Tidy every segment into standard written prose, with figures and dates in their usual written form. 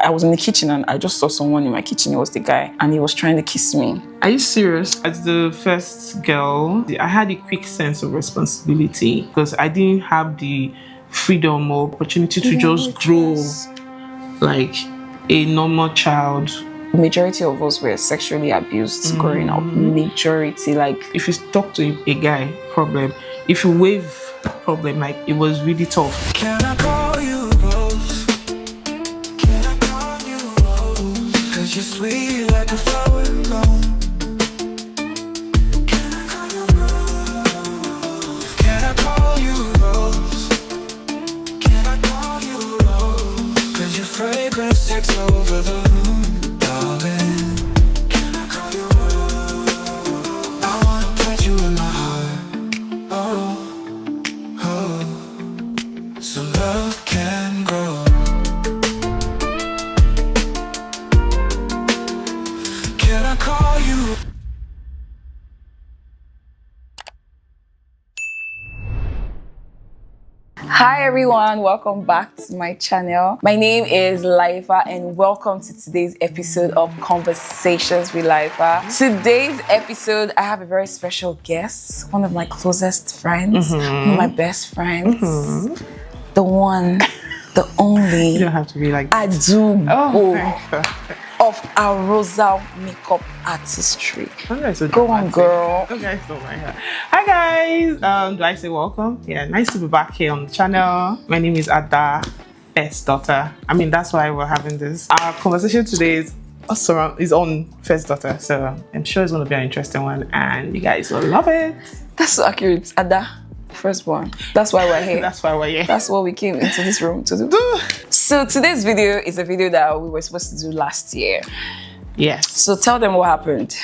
I was in the kitchen and I just saw someone in my kitchen. It was the guy and he was trying to kiss me. Are you serious? As the first girl, I had a quick sense of responsibility because I didn't have the freedom or opportunity to just grow like a normal child. Majority of us were sexually abused growing up. Majority, like if you talk to a guy, problem. If you wave, problem. Like it was really tough. Can I call you Rose? Can I call you Rose? 'Cause you're sweet like a flower blown. Can I call you Rose? Can I call you Rose? Can I call you Rose? 'Cause your fragrance takes over the room, darling. Can I call you Rose? I wanna put you in my heart. Oh. So love can grow. Can I call you? Hi everyone, welcome back to my channel. My name is Laifa and welcome to today's episode of Conversations with Laifa. Today's episode, I have a very special guest, one of my closest friends, one of my best friends, the one, the only. You don't have to be like that. Of our Rosa makeup artistry. So Go on, girl. Okay, so hi guys. Do I say welcome? Yeah, nice to be back here on the channel. My name is Ada, first daughter. I mean, that's why we're having this. Our conversation today is on first daughter, so I'm sure it's going to be an interesting one, and you guys will love it. That's so accurate, Ada. Firstborn. That's why we're here. That's why we're here. That's what we came into this room to do. So today's video is a video that we were supposed to do last year. Yes. So tell them what happened.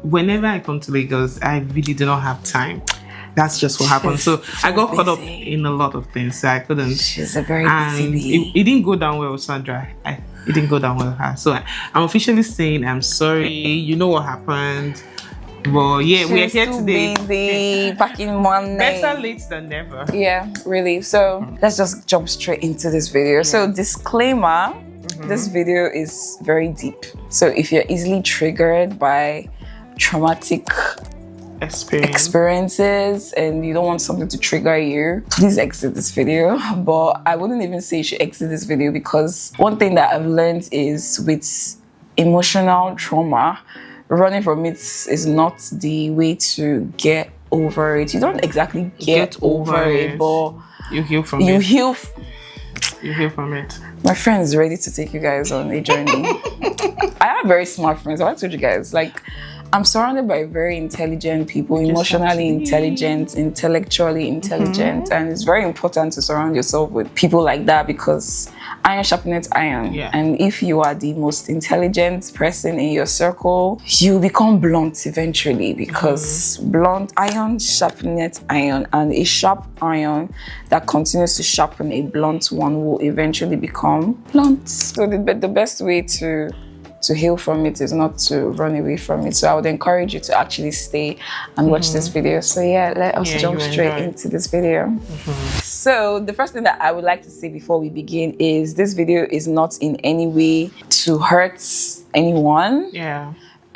Whenever I come to Lagos, I really do not have time. That's just what happened. So I got caught up in a lot of things, so I couldn't. She's a very busy bee. It didn't go down well with Sandra. It didn't go down well with her. So I'm officially saying I'm sorry. You know what happened. Well, yeah, we're here today. Busy, packing money. Better late than never. Yeah, really. So let's just jump straight into this video. Yeah. So disclaimer, this video is very deep. So if you're easily triggered by traumatic experiences and you don't want something to trigger you, please exit this video. But I wouldn't even say you should exit this video, because one thing that I've learned is with emotional trauma, running from it is not the way to get over it. You don't exactly get over it, but you heal from it. You heal from it. My friend is ready to take you guys on a journey. I have very smart friends. I told you guys, like, I'm surrounded by very intelligent people, emotionally intelligent, intellectually intelligent, and it's very important to surround yourself with people like that, because iron sharpens iron. Yeah. And if you are the most intelligent person in your circle, you become blunt eventually, because blunt iron sharpens iron, and a sharp iron that continues to sharpen a blunt one will eventually become blunt. So the best way to heal from it is not to run away from it. So I would encourage you to actually stay and watch this video. So yeah, let us jump straight into this video. So the first thing that I would like to say before we begin is this video is not in any way to hurt anyone. Yeah.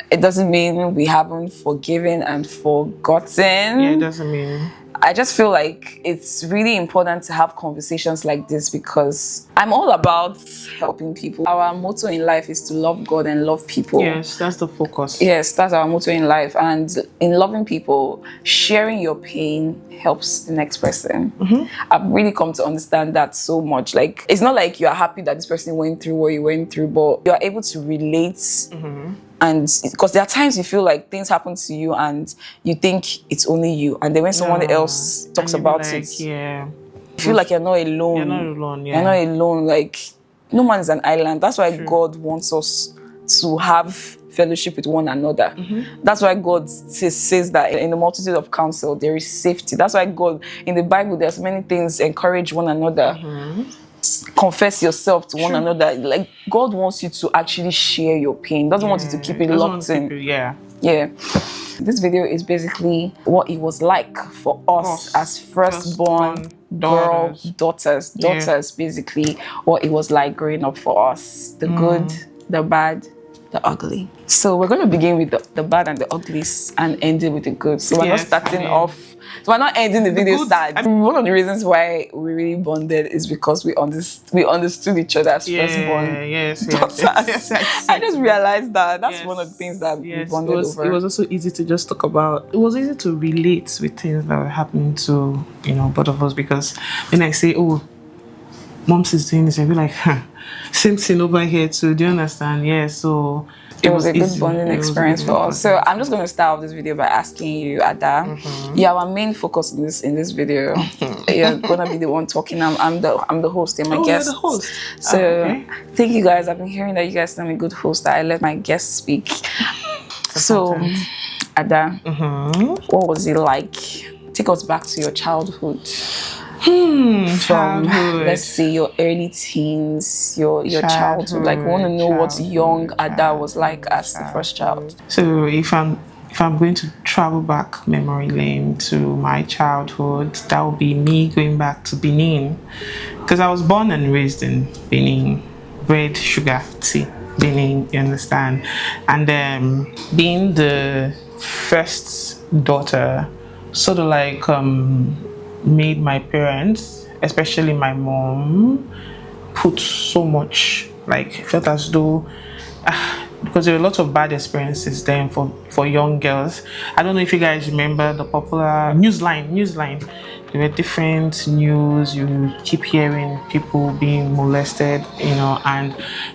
It doesn't mean we haven't forgiven and forgotten. Yeah, it doesn't mean. I just feel like it's really important to have conversations like this, because I'm all about helping people. Our motto in life is to love God and love people. Yes, that's the focus. Yes, that's our motto in life. And in loving people, sharing your pain helps the next person. I've really come to understand that so much. Like, it's not like you are happy that this person went through what you went through, but you are able to relate. And because there are times you feel like things happen to you and you think it's only you, and then when someone else talks about it, you feel like you're not alone. You're not alone. You're not alone. Like, no man is an island. That's why God wants us to have fellowship with one another. That's why God says that in the multitude of counsel there is safety. That's why God in the Bible, there's many things, encourage one another. Confess yourself to one another. Like, God wants you to actually share your pain. Doesn't want you to keep it locked in. Yeah. This video is basically what it was like for us as firstborn daughters, basically what it was like growing up for us. The good, the bad, the ugly. So we're going to begin with the bad and the uglies and ending with the good. So we're not starting off. So we're not ending the video sad. One of the reasons why we really bonded is because we understood each other as firstborn daughters. I just realized that that's one of the things that we bonded over. It was also easy to just talk about. It was easy to relate with things that were happening to both of us, because when I say, oh, mom's is doing this, I'll be like, same thing over here too. Do you understand? Yeah. So it was a good bonding experience for us. So I'm just going to start off this video by asking you, Ada. Yeah, our main focus in this video. You're going to be the one talking. I'm the host and my guest. You're the host. So thank you guys. I've been hearing that you guys think I'm a good host, that I let my guests speak. So Ada, what was it like? Take us back to your childhood. From let's say your early teens, your childhood. Like, we want to know what young Ada was like as the first child. So if I'm going to travel back memory lane to my childhood, that would be me going back to Benin, because I was born and raised in Benin. Bread, sugar, tea, Benin. You understand? And being the first daughter, sort of like made my parents, especially my mom, put so much, like, felt as though because there were a lot of bad experiences then for young girls. I don't know if you guys remember the popular Newsline. There were different news. You keep hearing people being molested, and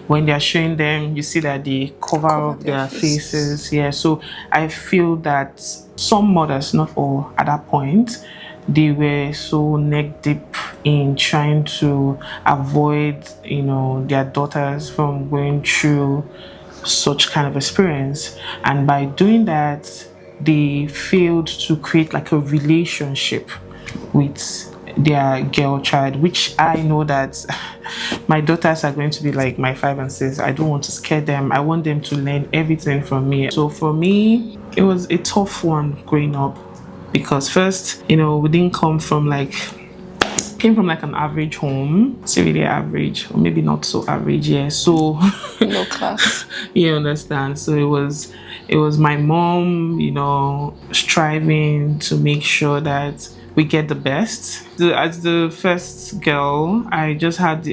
when they are showing them, you see that they cover up their faces. Yeah, so I feel that some mothers, not all at that point, they were so neck deep in trying to avoid, their daughters from going through such kind of experience. And by doing that, they failed to create like a relationship with their girl child, which I know that my daughters are going to be like my 5 and 6. I don't want to scare them. I want them to learn everything from me. So for me, it was a tough one growing up. Because first, we didn't came from like an average home. It's really average, or maybe not so average, yeah. So low class. You understand? So it was my mom, striving to make sure that we get the best. As the first girl, I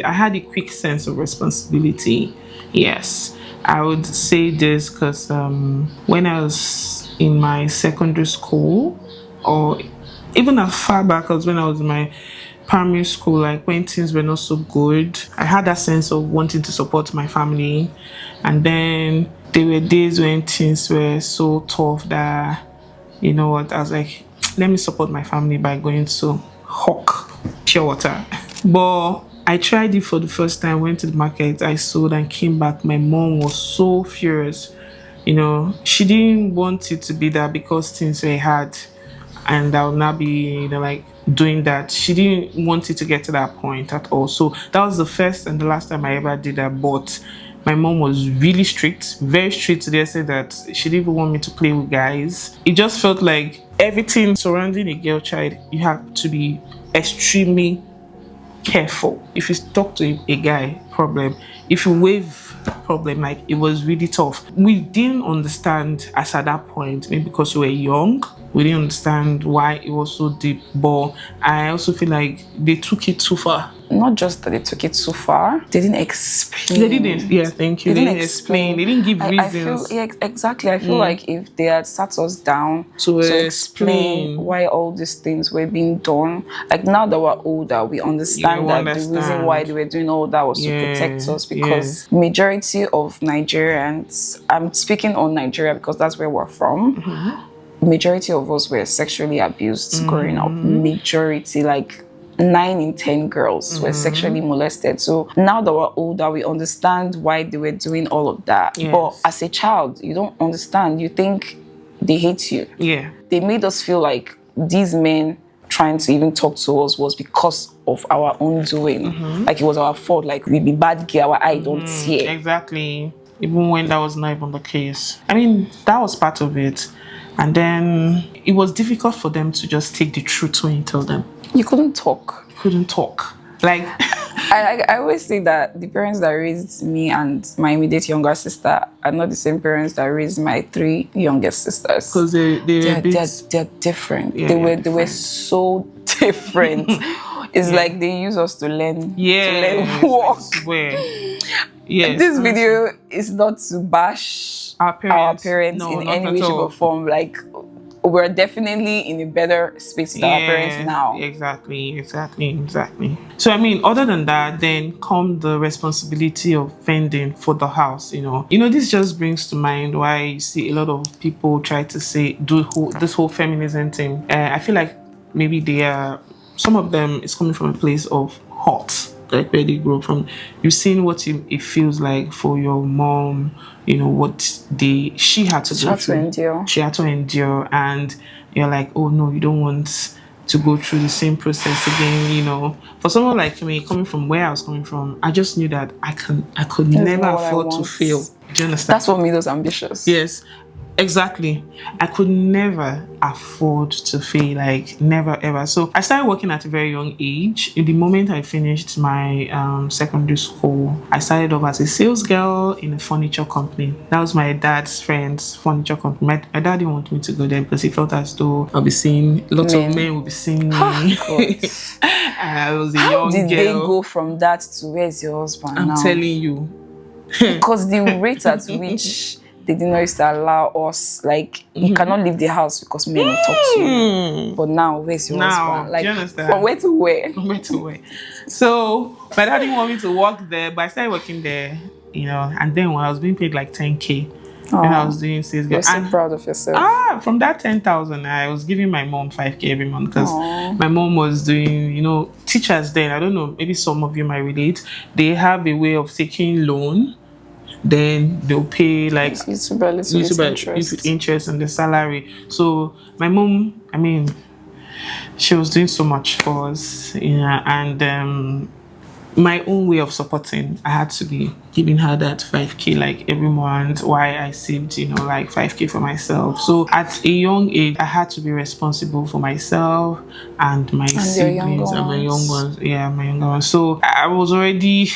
had a quick sense of responsibility. Yes, I would say this because when I was in my secondary school, or even as far back as when I was in my primary school, like when things were not so good, I had that sense of wanting to support my family. And then there were days when things were so tough that, I was like, let me support my family by going to hawk pure water. But I tried it for the first time, went to the market, I sold and came back. My mom was so furious. She didn't want it to be that because things were hard and I would not be, like, doing that. She didn't want it to get to that point at all. So that was the first and the last time I ever did that. But my mom was really strict, very strict to the extent that she didn't even want me to play with guys. It just felt like everything surrounding a girl child, you have to be extremely careful. If you talk to a guy, problem. If you wave, problem. Like, it was really tough. We didn't understand as at that point, maybe because we were young, we didn't understand why it was so deep. But I also feel like they took it too far. Not just that they took it too far, they didn't explain. They didn't. Yeah, thank you. They didn't explain. They didn't give reasons. Exactly. I feel like if they had sat us down to explain why all these things were being done, like now that we're older, we understand the reason why they were doing all that was to protect us, because majority of Nigerians, I'm speaking on Nigeria because that's where we're from, majority of us were sexually abused growing up. Majority, like 9 in 10 girls were sexually molested. So now that we're older, we understand why they were doing all of that. But as a child, you don't understand. You think they hate you. Yeah. They made us feel like these men trying to even talk to us was because of our own doing. Like it was our fault. Like we be bad girl, our eye don't see. Exactly. Even when that was not even the case. I mean, that was part of it. And then it was difficult for them to just take the truth when you tell them. You couldn't talk. Couldn't talk. Like, I always say that the parents that raised me and my immediate younger sister are not the same parents that raised my 3 youngest sisters. because They're different. Yeah, they were different. so different. It's like they use us to learn walk. I swear. Yes. This video is not to bash Our parents. No, in not any at way, shape, all. or form. Like, we're definitely in a better space with our parents now. Exactly. So I mean, other than that, then come the responsibility of fending for the house. This just brings to mind why you see a lot of people try to say this whole feminism thing. I feel like maybe some of them is coming from a place of hurt, like where they grew up from. You've seen what it feels like for your mom, what she had to go through. She had to endure, and you're like, oh no, you don't want to go through the same process again. For someone like me, coming from where I was coming from, I just knew that I could never afford to fail. Do you understand? That's what made us ambitious. Yes. Exactly. I could never afford to fail, like never ever. So I started working at a very young age. In the moment I finished my secondary school, I started off as a sales girl in a furniture company. That was my dad's friend's furniture company. My dad didn't want me to go there because he felt as though I'll be seeing lots of men will be seeing me. And I was a young girl. How did they go from that to where's your husband now? I'm telling you. Because the rate at which they did not used to allow us, like, you cannot leave the house because men will talk to you. But now, where's your husband? Like, do you understand? From where to where? From where to where? So, my dad didn't want me to work there, but I started working there, and then when I was being paid like 10K, when I was doing sales, you're so proud of yourself. From that 10,000, I was giving my mom 5K every month because my mom was doing, teachers then, I don't know, maybe some of you might relate, they have a way of taking loan. Then they'll pay like little bit interest on the salary. So my mom, I mean, she was doing so much for us, and my own way of supporting, I had to be giving her that 5K like every month. Why I saved, like 5K for myself. So at a young age, I had to be responsible for myself and my siblings and my young ones. Yeah, my younger ones. So I was already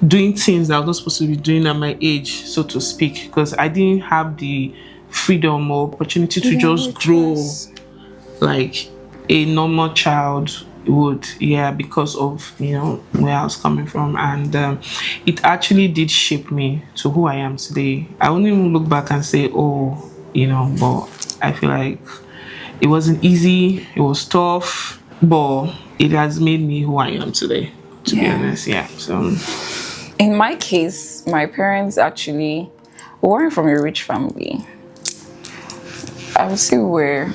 doing things that I was not supposed to be doing at my age, so to speak, because I didn't have the freedom or opportunity to just grow like a normal child would, because of where I was coming from. And it actually did shape me to who I am today. I won't even look back and say, but I feel like it wasn't easy, it was tough, but it has made me who I am today, to be honest. So in my case, my parents actually weren't from a rich family. I would say we're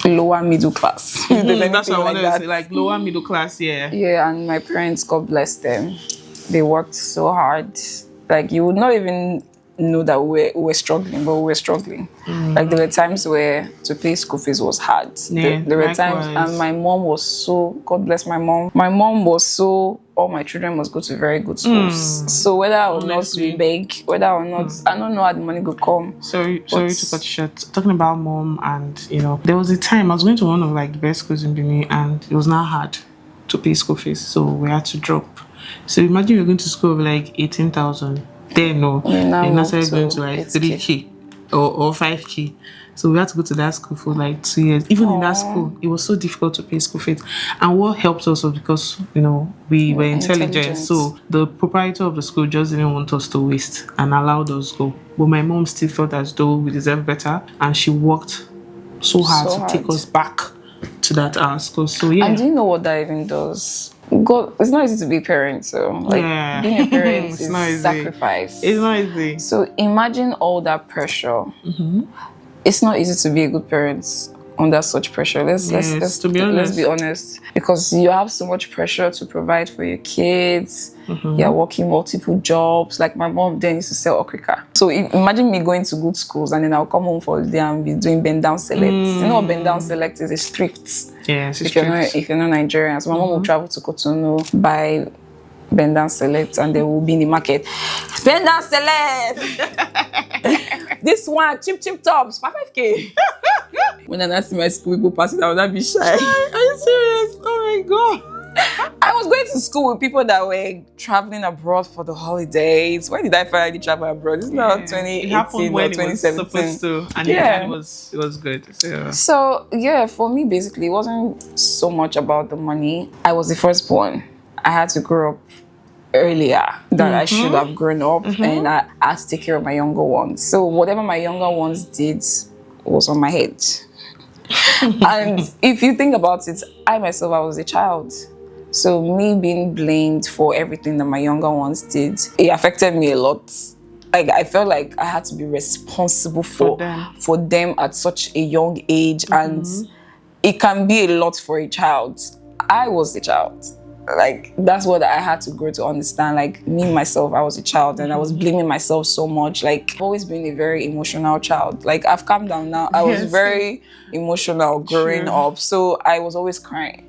lower middle class. That's what I wanted to say, like lower middle class, Yeah, and my parents, God bless them, they worked so hard. Like, you would not even know that we were struggling, but we were struggling. Like, there were times where to pay school fees was hard. There were times, and my mom was so, God bless my mom. My mom was so, all my children must go to very good schools. So whether I would not beg, whether or not, I don't know how the money would come. Sorry to cut you short. Talking about mom, and there was a time I was going to one of like the best schools in Benin, and it was now hard to pay school fees, so we had to drop. So imagine you're going to school with like 18,000. Then now started going to like 3K or 5K. So we had to go to that school for like 2 years. Even in that school, it was so difficult to pay school fees. And what helped us was because, we were intelligent. So the proprietor of the school just didn't want us to waste and allowed us go. But my mom still felt as though we deserved better. And she worked so hard to take us back to that school. So And do you know what that even does? God, it's not easy to be a parent, so being a parent is sacrifice. It's not easy. So imagine all that pressure. It's not easy to be a good parent under such pressure. Let's be honest, because you have so much pressure to provide for your kids. You're working multiple jobs. Like my mom then used to sell okrika. So imagine me going to good schools and then I'll come home for the day and be doing bend down select. You know what bend down select is? It's thrifts. Yes, if you're not Nigerian. So my mom will travel to Cotonou, buy bend down select, and they will be in the market. Bend down select. This one, cheap tops, 5K. When I see my school people passing, I would not be shy. Are you serious? Oh my god. I was going to school with people that were traveling abroad for the holidays. When did I finally travel abroad? It's not 2018 It happened when or 2017. it was supposed to, and Yeah. it was good. So yeah, for me, basically, it wasn't so much about the money. I was the firstborn. I had to grow up earlier than I should have grown up, and I had to take care of my younger ones. So whatever my younger ones did was on my head. And if you think about it, I myself, I was a child. So me being blamed for everything that my younger ones did, it affected me a lot. Like I felt like I had to be responsible for them at such a young age, and it can be a lot for a child. I was a child. Like that's what I had to grow to understand. Like me myself, I was a child, and I was blaming myself so much. Like I've always been a very emotional child. Like I've calmed down now. I was very emotional growing up, so I was always crying.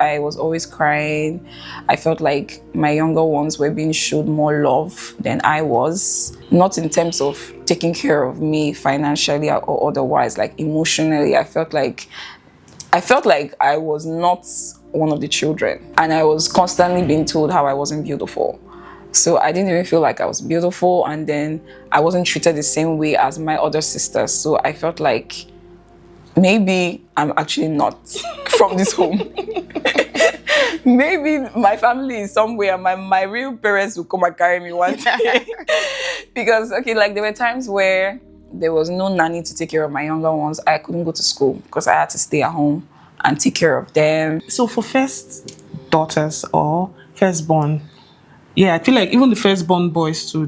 I felt like my younger ones were being showed more love than I was, not in terms of taking care of me financially or otherwise. Like emotionally, I felt like I was not one of the children, and I was constantly being told how I wasn't beautiful. So I didn't even feel like I was beautiful, and then I wasn't treated the same way as my other sisters. So I felt like maybe I'm actually not from this home. Maybe my family is somewhere. My real parents will come and carry me one day. Because like there were times where there was no nanny to take care of my younger ones. I couldn't go to school because I had to stay at home and take care of them. So for first daughters or firstborn, yeah, I feel like even the firstborn boys too,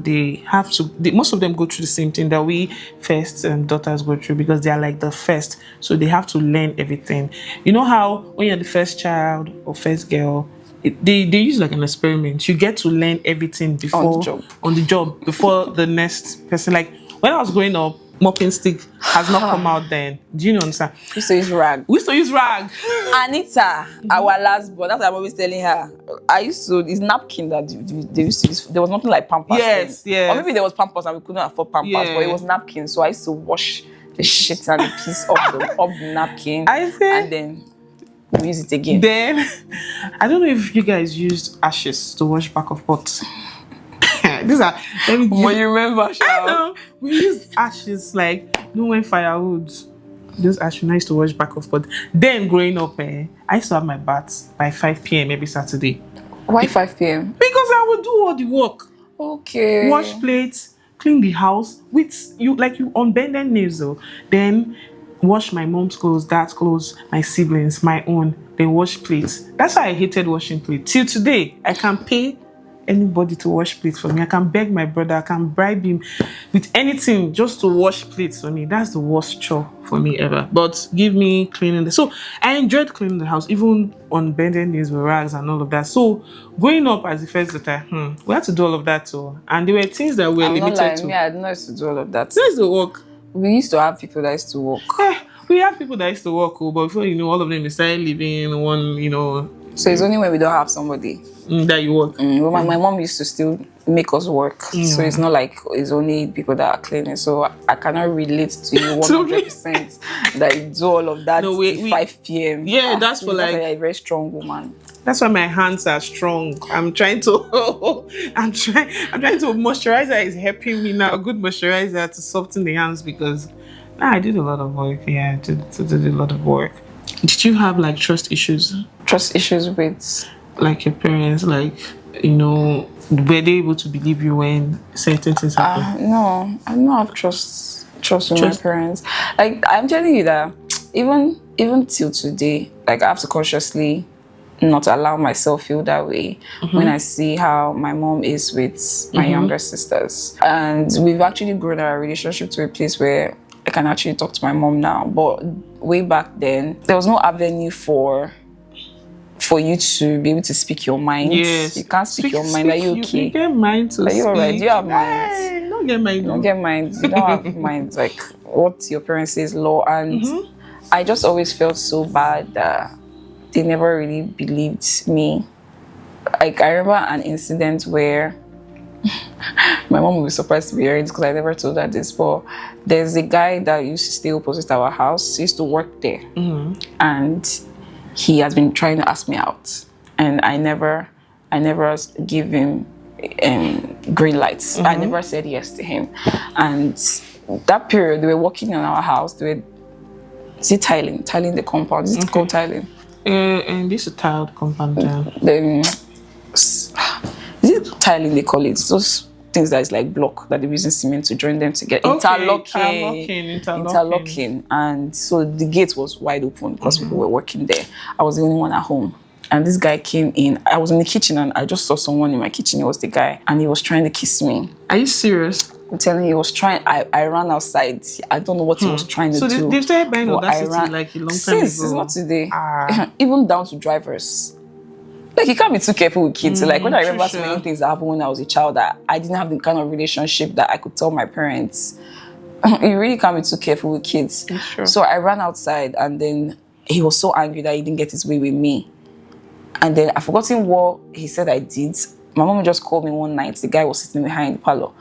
most of them go through the same thing that we first daughters go through, because they are like the first, so they have to learn everything. You know how when you're the first child or first girl, they use like an experiment. You get to learn everything before on the job before the next person. Like when I was growing up, mopping stick has not come out then. Do you understand? We used to use rag. Anita, our last born, that's what I'm always telling her. It's napkin that they used to use. There was nothing like Pampers. Yes. Or maybe there was Pampers and we couldn't afford Pampers, but it was napkin. So I used to wash the shit and the piece of the napkin. And then we use it again. Then, I don't know if you guys used ashes to wash back of pots. These are. What you remember? I know. We used ashes like when firewood. Those ashes I used to wash back of pot. Then growing up, I used to have my bath by 5 p.m. every Saturday. Why 5 p.m.? Because I would do all the work. Okay. Wash plates, clean the house with you on bended knees though. Then wash my mom's clothes, dad's clothes, my siblings, my own. Then wash plates. That's why I hated washing plates. Till today, I can pay anybody to wash plates for me. I can beg my brother, I can bribe him with anything just to wash plates for me. That's the worst chore for me ever. But give me cleaning so I enjoyed cleaning the house, even on bended knees with rags and all of that. So growing up as the first daughter, we had to do all of that too. And there were things that were limited to. I didn't used to do all of that. This is the work. We used to have people that used to work. We have people that used to work, but before all of them, they started living one, So it's only when we don't have somebody that you work. Well, my mom used to still make us work. So it's not like it's only people that are cleaning. So I cannot relate to you 100% that you do all of that 5 p.m. Yeah, that's for like a very strong woman. That's why my hands are strong. I'm trying to moisturizer is helping me now. A good moisturizer to soften the hands, because I did a lot of work. Yeah, I did a lot of work. Did you have like trust issues? Trust issues with like your parents, like were they able to believe you when certain things happen? No, I don't have trust with my parents. Like I'm telling you that even till today, like I have to consciously not allow myself feel that way when I see how my mom is with my younger sisters. And we've actually grown our relationship to a place where I can actually talk to my mom now. But way back then, there was no avenue for you to be able to speak your mind. Yes. You can't speak your mind. Are you okay? You get mind to Are you speak. alright? Do you have mind? Hey, don't get mind. Don't get mind. You don't have mind. Like what your parents say is law. And I just always felt so bad that they never really believed me. like I remember an incident where my mom will be surprised to be hearing this because I never told her this, but there's a guy that used to stay opposite our house. He used to work there, and he has been trying to ask me out, and I never give him green lights. I never said yes to him, and that period they were working on our house. They were tiling the compound. Is it called tiling? And this is a tiled compound. Is it tiling they call it? Those things that is like block that they're using cement to join them together. Interlocking. And so the gate was wide open because people were working there. I was the only one at home. And this guy came in. I was in the kitchen and I just saw someone in my kitchen. It was the guy. And he was trying to kiss me. Are you serious? I'm telling you, he was trying. I ran outside. I don't know what he was trying to do. So they've started buying Audacity like a long time ago. Since, it's not today. Even down to drivers. Like, you can't be too careful with kids. Like, when I remember so many things that happened when I was a child, that I didn't have the kind of relationship that I could tell my parents. You really can't be too careful with kids. So I ran outside, and then he was so angry that he didn't get his way with me. And then I've forgotten what he said I did. My mom just called me one night. The guy was sitting behind the parlor.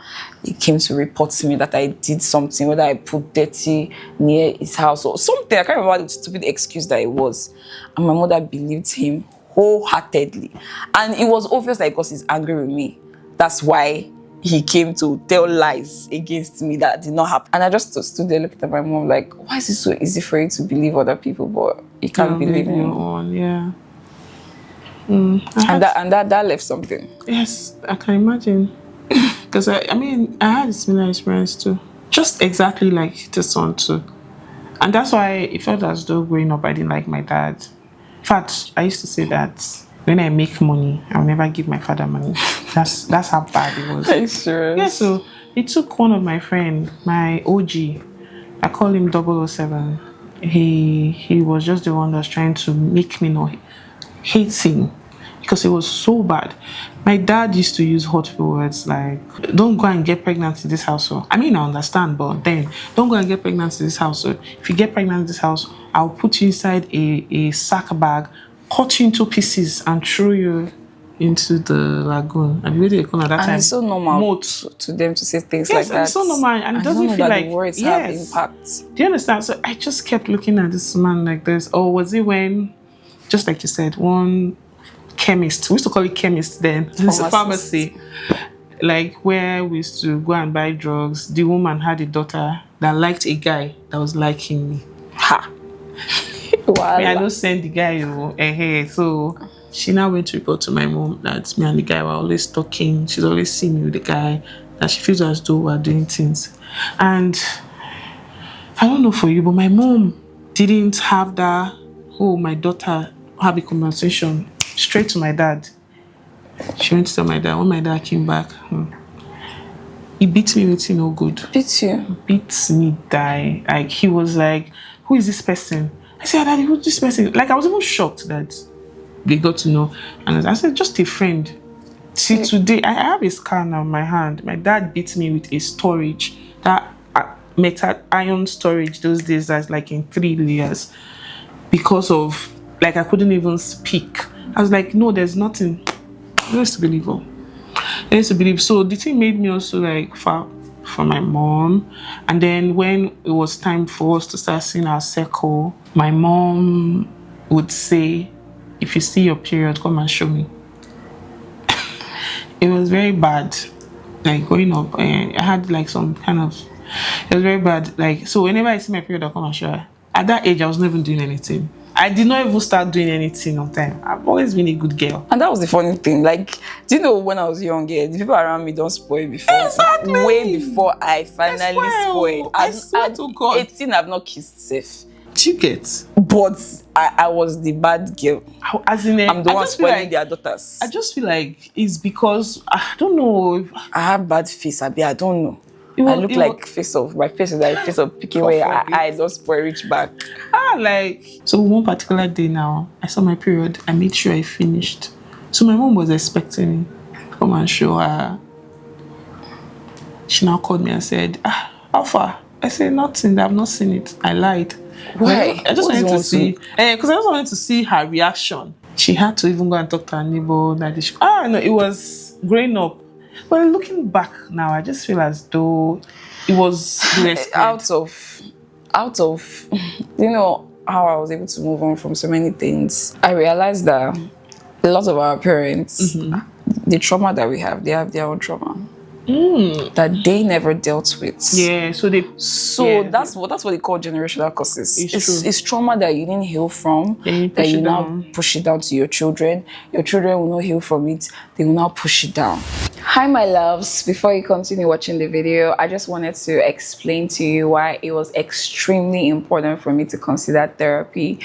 He came to report to me that I did something, whether I put dirty near his house or something. I can't remember the stupid excuse that it was. And my mother believed him wholeheartedly. And it was obvious that because he's angry with me, that's why he came to tell lies against me that did not happen. And I just stood there looking at my mom like, why is it so easy for you to believe other people, but you can't believe me? Yeah. And that left something. Yes, I can imagine. Because I mean, I had a similar experience too. Just exactly like the son too. And that's why it felt as though growing up I didn't like my dad. In fact, I used to say that when I make money, I'll never give my father money. That's how bad it was. Are you serious? Yeah, so it took one of my friends, my OG, I call him 007. He was just the one that's trying to make me not hate him because it was so bad. My dad used to use hurtful words like, don't go and get pregnant in this house. I mean, I understand, but then don't go and get pregnant in this house. So if you get pregnant in this house, I'll put you inside a sack bag, cut you into pieces and throw you into the lagoon. And the at that time, it's so normal to them to say things like that. Yes, it's so normal, and it doesn't feel like the words have impact. Do you understand? So I just kept looking at this man like this. Or was it when, just like you said, one chemist, we used to call it chemist then, it's a pharmacy, like where we used to go and buy drugs. The woman had a daughter that liked a guy that was liking me. Ha! Wow. I don't send the guy, so she now went to report to my mom that me and the guy were always talking. She's always seeing me with the guy, that she feels as though we're doing things. And I don't know for you, but my mom didn't have that, my daughter have a conversation straight to my dad. She went to tell my dad. When my dad came back, he beat me with no good. Beat you? Beats me, die. Like, he was like, who is this person? I said, Daddy, who's this person? Like, I was even shocked that they got to know. And I said, just a friend. See, today, I have a scar now in my hand. My dad beat me with a storage, that metal iron storage those days that's like in 3 layers, because of, like, I couldn't even speak. I was like, no, there's nothing. I used to believe. I used to believe. So the thing made me also like far from my mom. And then when it was time for us to start seeing our circle, my mom would say, if you see your period, come and show me. It was very bad. Like, growing up, I had like some kind of, it was very bad. Like, so whenever I see my period, I'll come and show her. At that age, I was not even doing anything. I did not even start doing anything on time. I've always been a good girl. And that was the funny thing. Like, do you know when I was young, the people around me don't spoil before. Exactly. Way before I finally spoiled. I swear to God. 18, I've not kissed safe. Do you get? But I was the bad girl. As in, I'm the one spoiling their daughters. I just feel like it's because, I don't know. I have bad face, I don't know. I look like my face is like face of picking where I don't spoil reach back. So one particular day now, I saw my period. I made sure I finished. So my mom was expecting me to come and show her. She now called me and said, how far? I said, nothing. I've not seen it. I lied. Why? I just wanted to see, because I just wanted to see her reaction. she had to even go and talk to her neighbor that she, no, it was growing up. But looking back now, I just feel as though it was out of you know how I was able to move on from so many things. I realized that a lot of our parents, the trauma that we have, they have their own trauma that they never dealt with. Yeah, so that's what they call generational causes. It's true. It's trauma that you didn't heal from, that you now push it down to your children. Your children will not heal from it, they will now push it down. Hi my loves, before you continue watching the video, I just wanted to explain to you why it was extremely important for me to consider therapy.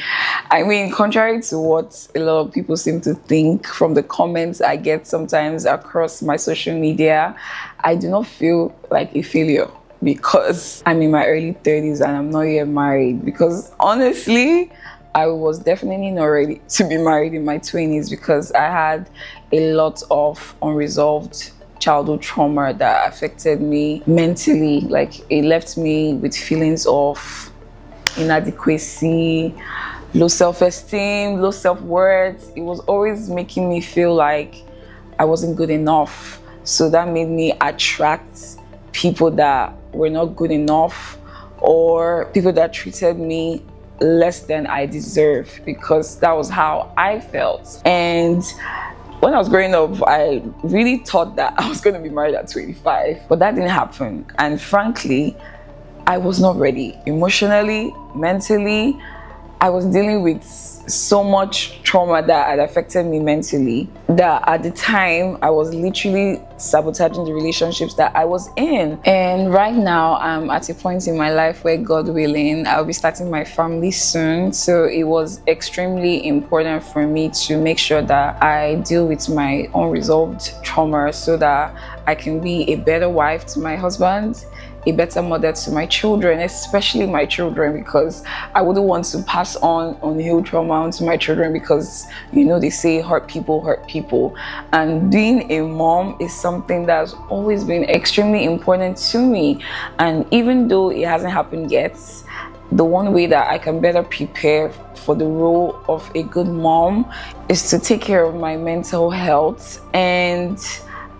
I mean, contrary to what a lot of people seem to think from the comments I get sometimes across my social media, I do not feel like a failure because I'm in my early 30s and I'm not yet married. Because honestly, I was definitely not ready to be married in my 20s because I had a lot of unresolved childhood trauma that affected me mentally. Like, it left me with feelings of inadequacy, low self-esteem, low self-worth. It was always making me feel like I wasn't good enough. So that made me attract people that were not good enough, or people that treated me less than I deserve, because that was how I felt. And when I was growing up, I really thought that I was going to be married at 25, but that didn't happen. And frankly, I was not ready emotionally, mentally. I was dealing with so much trauma that had affected me mentally that at the time I was literally sabotaging the relationships that I was in. And right now I'm at a point in my life where, God willing, I'll be starting my family soon. So it was extremely important for me to make sure that I deal with my unresolved trauma so that I can be a better wife to my husband, a better mother to my children, especially my children, because I wouldn't want to pass on unhealed trauma onto my children, because you know they say hurt people. And being a mom is something that's always been extremely important to me. And even though it hasn't happened yet, the one way that I can better prepare for the role of a good mom is to take care of my mental health. And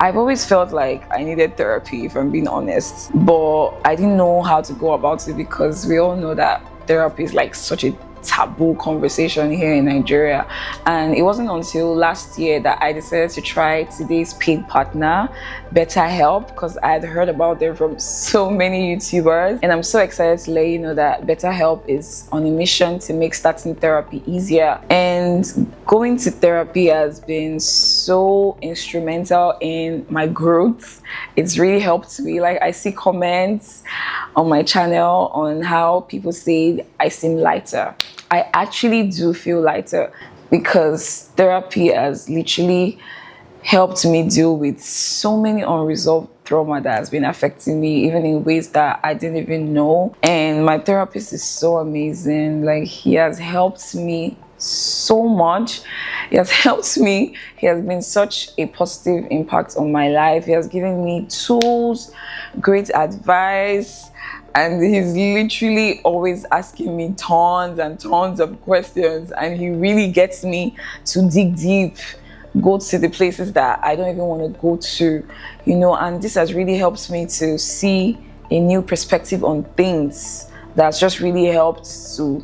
I've always felt like I needed therapy, if I'm being honest, but I didn't know how to go about it, because we all know that therapy is like such a taboo conversation here in Nigeria. And it wasn't until last year that I decided to try today's paid partner, BetterHelp, because I had heard about them from so many YouTubers. And I'm so excited to let you know that BetterHelp is on a mission to make starting therapy easier. And going to therapy has been so instrumental in my growth. It's really helped me. Like, I see comments on my channel on how people say I seem lighter. I actually do feel lighter because therapy has literally helped me deal with so many unresolved trauma that has been affecting me, even in ways that I didn't even know. And my therapist is so amazing. Like, he has helped me so much. He has helped me. He has been such a positive impact on my life. He has given me tools, great advice, and he's literally always asking me tons and tons of questions, and he really gets me to dig deep, go to the places that I don't even want to go to, you know. And this has really helped me to see a new perspective on things. That's just really helped to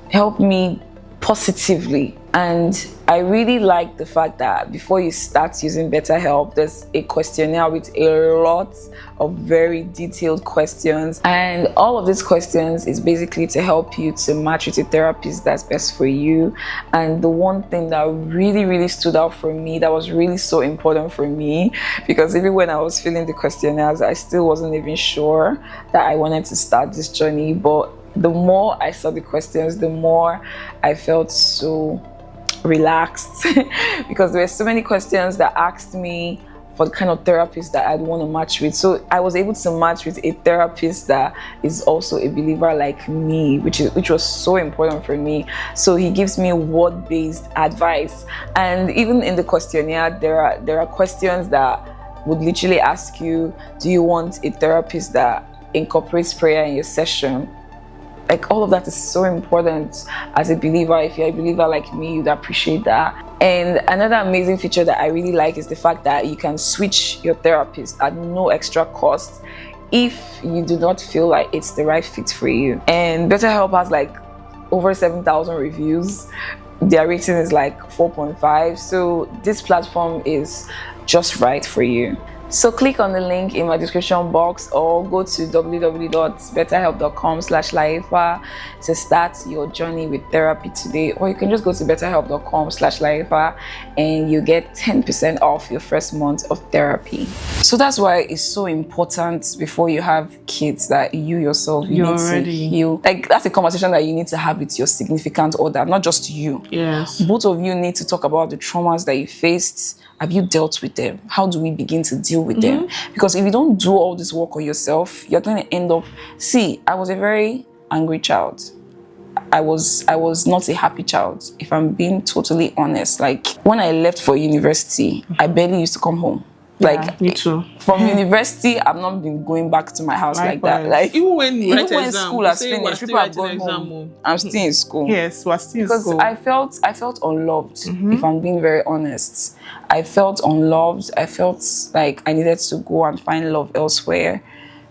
help me positively. And I really like the fact that before you start using BetterHelp, there's a questionnaire with a lot of very detailed questions, and all of these questions is basically to help you to match with a therapist that's best for you. And the one thing that really stood out for me, that was really so important for me, because even when I was filling the questionnaires, I still wasn't even sure that I wanted to start this journey. But the more I saw the questions, the more I felt so relaxed because there were so many questions that asked me for the kind of therapist that I'd want to match with. So I was able to match with a therapist that is also a believer like me, which was so important for me. So he gives me word-based advice. And even in the questionnaire, there are questions that would literally ask you, do you want a therapist that incorporates prayer in your session? Like all of that is so important as a believer. If you're a believer like me, you'd appreciate that. And another amazing feature that I really like is the fact that you can switch your therapist at no extra cost if you do not feel like it's the right fit for you. And BetterHelp has like over 7,000 reviews. Their rating is like 4.5. So this platform is just right for you. So click on the link in my description box or go to www.betterhelp.com/laifa to start your journey with therapy today. Or you can just go to betterhelp.com/laifa and you get 10% off your first month of therapy. So that's why it's so important before you have kids that you yourself you need to heal. Like that's a conversation that you need to have with your significant other, not just you. Yes. Both of you need to talk about the traumas that you faced. Have you dealt with them? How do we begin to deal with them? Because if you don't do all this work on yourself, you're going to end up... See, I was a very angry child. I was not a happy child, if I'm being totally honest. Like, when I left for university, I barely used to come home. Like, me too. From university, I've not been going back to my house like that. Like, even when school has finished, people have gone home. I'm still in school. Yes, we're still in school. Because I felt unloved, if I'm being very honest. I felt unloved. I felt like I needed to go and find love elsewhere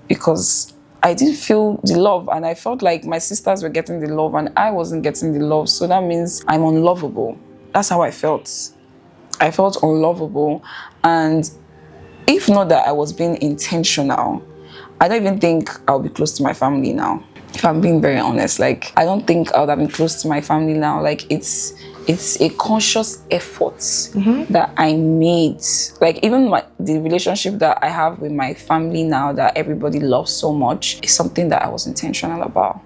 because I didn't feel the love, and I felt like my sisters were getting the love and I wasn't getting the love. So that means I'm unlovable. That's how I felt. I felt unlovable, and if not that I was being intentional, I don't even think I'll be close to my family now. If I'm being very honest, like I don't think I would have been close to my family now. Like it's a conscious effort that I made. Like even the relationship that I have with my family now that everybody loves so much is something that I was intentional about.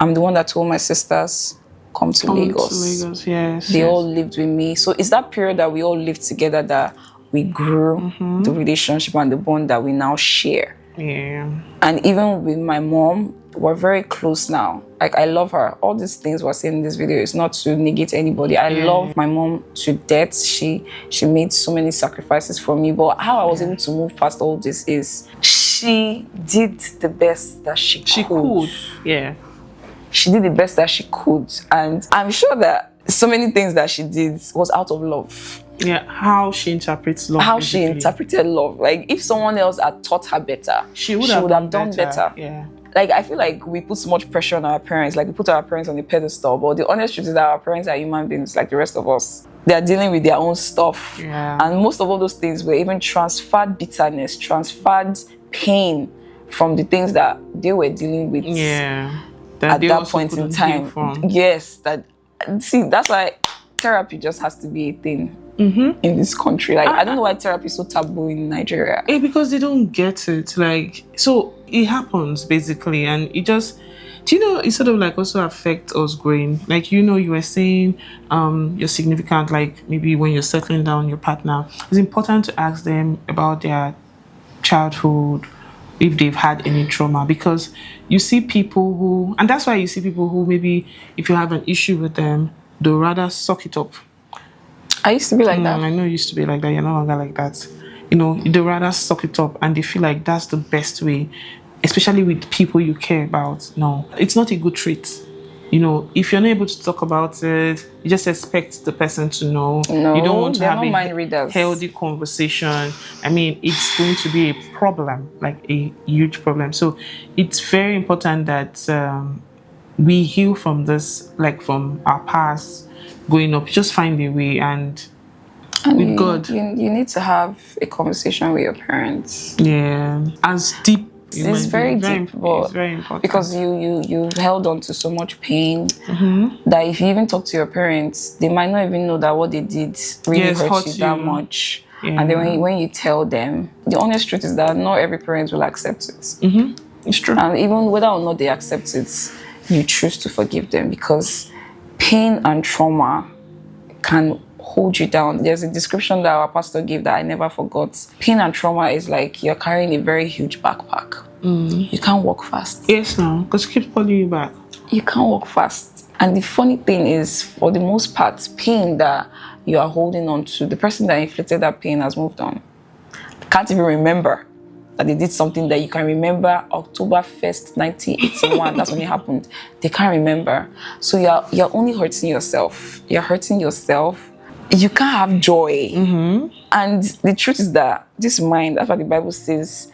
I'm the one that told my sisters, come to Lagos. Yes. They all lived with me. So it's that period that we all lived together that we grew the relationship and the bond that we now share. Yeah. And even with my mom, we're very close now. Like I love her. All these things we're saying in this video is not to negate anybody. I love my mom to death. She made so many sacrifices for me. But how I was able to move past all this is she did the best that she could. Yeah. She did the best that she could. And I'm sure that so many things that she did was out of love. Yeah, how she interprets love. How she interpreted love. Like if someone else had taught her better, she would have done better. Yeah. Like I feel like we put so much pressure on our parents. Like we put our parents on a pedestal. But the honest truth is that our parents are human beings like the rest of us. They are dealing with their own stuff. Yeah. And most of all those things were even transferred bitterness, transferred pain from the things that they were dealing with. Yeah. At that point in time. Yes. That's why therapy just has to be a thing. In this country. Like I don't know why therapy is so taboo in Nigeria. Because they don't get it. Like, so it happens basically, and it just, do you know, it sort of like also affects us growing. Like, you know, you were saying your significant, like maybe when you're settling down your partner, it's important to ask them about their childhood, if they've had any trauma, because you see people who, and that's why you see people who maybe if you have an issue with them, they'll rather suck it up. I used to be like that. I know you used to be like that. You're no longer like that. You know, they rather suck it up and they feel like that's the best way, especially with people you care about. No, it's not a good trait. You know, if you're not able to talk about it, you just expect the person to know. No, you don't want to have a healthy conversation. I mean, it's going to be a problem, like a huge problem. So it's very important that we heal from this, like from our past. Going up, just find a way, and with God. You need to have a conversation with your parents. Yeah, as deep. It's very deep, but it's very important because you've held on to so much pain that if you even talk to your parents, they might not even know that what they did really hurt you that much. Yeah. And then when you tell them, the honest truth is that not every parent will accept it. It's true. And even whether or not they accept it, you choose to forgive them because pain and trauma can hold you down. There's a description that our pastor gave that I never forgot. Pain and trauma is like you're carrying a very huge backpack. You can't walk fast. Yes, no, because it keeps pulling you back. You can't walk fast. And the funny thing is, for the most part, pain that you are holding on to, the person that inflicted that pain has moved on. Can't even remember. that they did something that you can remember October 1st, 1981. That's when it happened. They can't remember. So you're only hurting yourself. You're hurting yourself. You can't have joy. And the truth is that this mind, that's what the Bible says,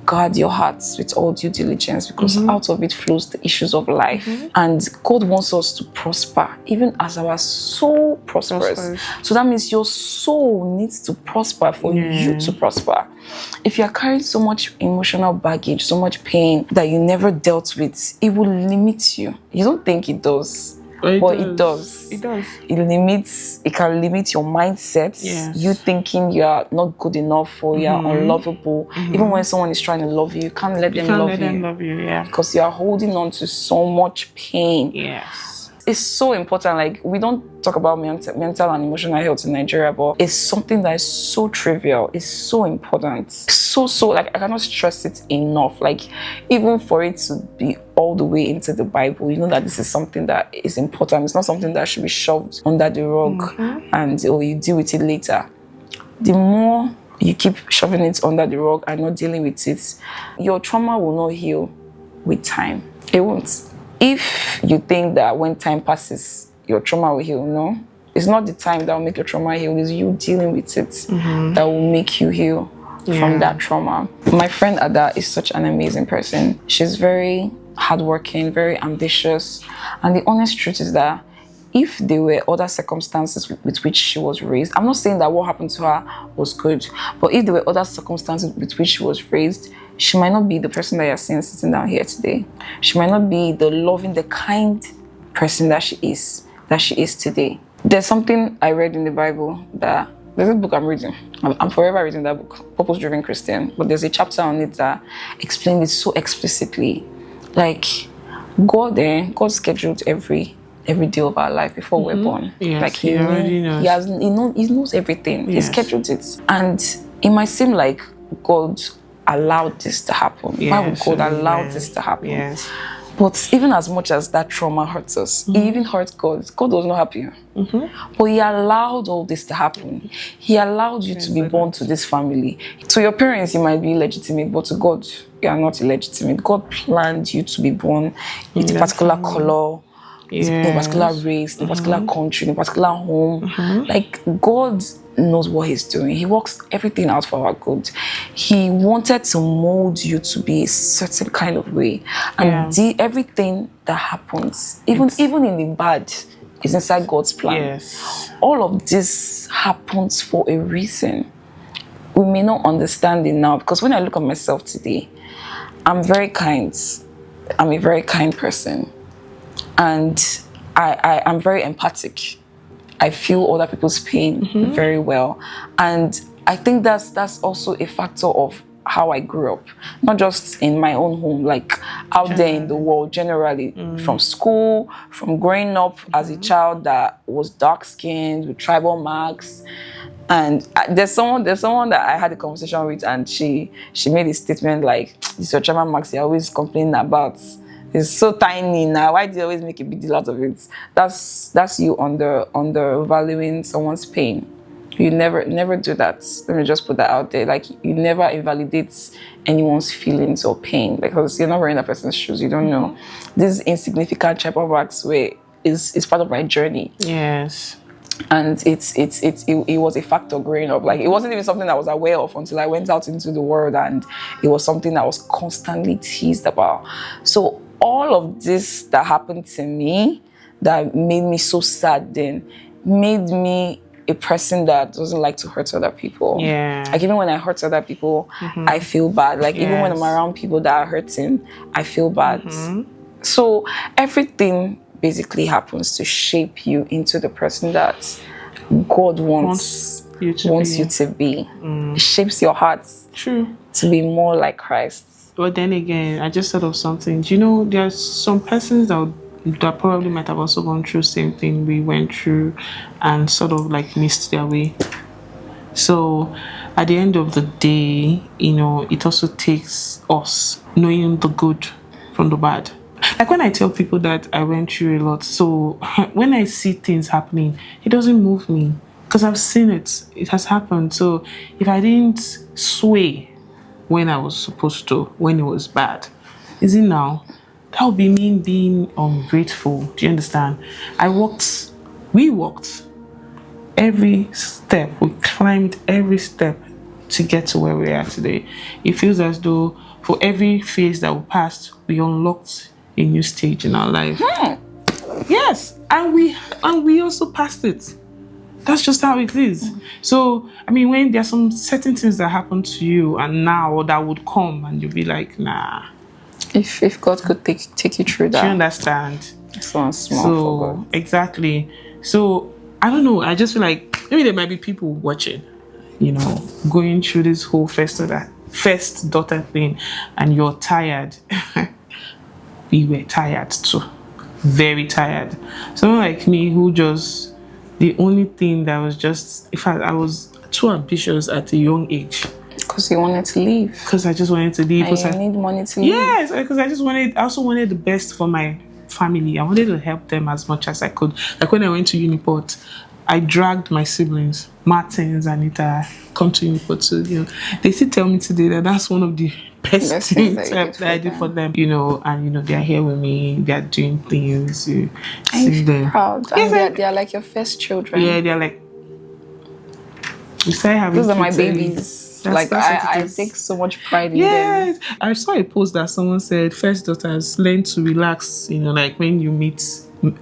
guard your hearts with all due diligence, because out of it flows the issues of life. And God wants us to prosper, even as our soul prospers. So that means your soul needs to prosper for you to prosper. If you're carrying so much emotional baggage, so much pain that you never dealt with, it will limit you. You don't think it does. But it does. It does. It can limit your mindset. Yes. You thinking you are not good enough or you are unlovable. Even when someone is trying to love you, you can't let them love you. Yeah. Because you are holding on to so much pain. Yes. It's so important. Like, we don't talk about mental and emotional health in Nigeria, but it's something that is so trivial. It's so important. So, like, I cannot stress it enough. Like, even for it to be all the way into the Bible, you know that this is something that is important. It's not something that should be shoved under the rug and you deal with it later. The more you keep shoving it under the rug and not dealing with it, your trauma will not heal with time. It won't. If you think that when time passes, your trauma will heal, no. It's not the time that will make your trauma heal. It's you dealing with it that will make you heal from that trauma. My friend Ada is such an amazing person. She's very hardworking, very ambitious. And the honest truth is that if there were other circumstances with which she was raised, I'm not saying that what happened to her was good, but if there were other circumstances with which she was raised, she might not be the person that you're seeing sitting down here today. She might not be the loving, the kind person that she is today. There's something I read in the Bible that, there's a book I'm reading. I'm forever reading that book, Purpose Driven Christian. But there's a chapter on it that explains it so explicitly. Like, God scheduled every day of our life before we're born. Yes, like he already knows. He knows everything. Yes. He scheduled it. And it might seem like God allowed this to happen. Yes, Why would God allow this to happen? Yes. But even as much as that trauma hurts us, it even hurts God. God was not happy. But he allowed all this to happen. He allowed you to be born to this family. To your parents, you might be illegitimate, but to God, you are not illegitimate. God planned you to be born with a particular color, in a particular race, in a particular country, in a particular home. Like, God knows what he's doing. He works everything out for our good. He wanted to mold you to be a certain kind of way. And everything that happens, even in the bad, is inside God's plan. Yes. All of this happens for a reason. We may not understand it now, because when I look at myself today, I'm very kind. I'm a very kind person. And I'm very empathic. I feel other people's pain very well. And I think that's also a factor of how I grew up. Not just in my own home, like out there in the world generally. From school, from growing up as a child that was dark-skinned with tribal marks. And there's someone that I had a conversation with, and she made a statement like, "This your tribal marks you're always complaining about. It's so tiny now. Why do you always make a big deal out of it?" That's you undervaluing someone's pain. You never do that. Let me just put that out there. Like, you never invalidate anyone's feelings or pain, because you're not wearing that person's shoes. You don't know. This insignificant tribal marks is part of my journey. Yes. And it was a factor growing up. Like, it wasn't even something I was aware of until I went out into the world, and it was something I was constantly teased about. So all of this that happened to me, that made me so sad then, made me a person that doesn't like to hurt other people. Yeah. Like, even when I hurt other people, I feel bad. Like, even when I'm around people that are hurting, I feel bad. So everything basically happens to shape you into the person that God wants you to be. It shapes your heart to be more like Christ. But then again, I just thought of something. Do you know, there's some persons that probably might have also gone through the same thing we went through and sort of like missed their way. So at the end of the day, you know, it also takes us knowing the good from the bad. Like, when I tell people that I went through a lot, so when I see things happening, it doesn't move me, because I've seen it. It has happened. So if I didn't sway when I was supposed to, when it was bad. Is it now? That would be me being ungrateful. Do you understand? We walked every step. We climbed every step to get to where we are today. It feels as though for every phase that we passed, we unlocked a new stage in our life. Yes, and we also passed it. That's just how it is. So, I mean, when there's some certain things that happen to you and now or that would come and you'll be like, nah. If God could take you through that. Do you understand? So small So, for God. exactly. So, I don't know. I just feel like maybe there might be people watching, you know, going through this whole first daughter thing and you're tired. We were tired too. Very tired. Someone like me who just, the only thing that was just, in fact, I was too ambitious at a young age. Because you wanted to leave. Because I just wanted to leave. And you need money to leave. Yes, because I also wanted the best for my family. I wanted to help them as much as I could. Like when I went to Uniport, I dragged my siblings, Martins, Anita, come to Uniport. So, you know, they still tell me today that that's one of the best things that I did for them. You know, and, you know, they're here with me. They're doing things. You see them. Proud. Yes, and they're like your first children. Yeah, they're like, we started having those are my kids babies. Like I take so much pride in them. Yes, I saw a post that someone said first daughters learn to relax. You know, like when you meet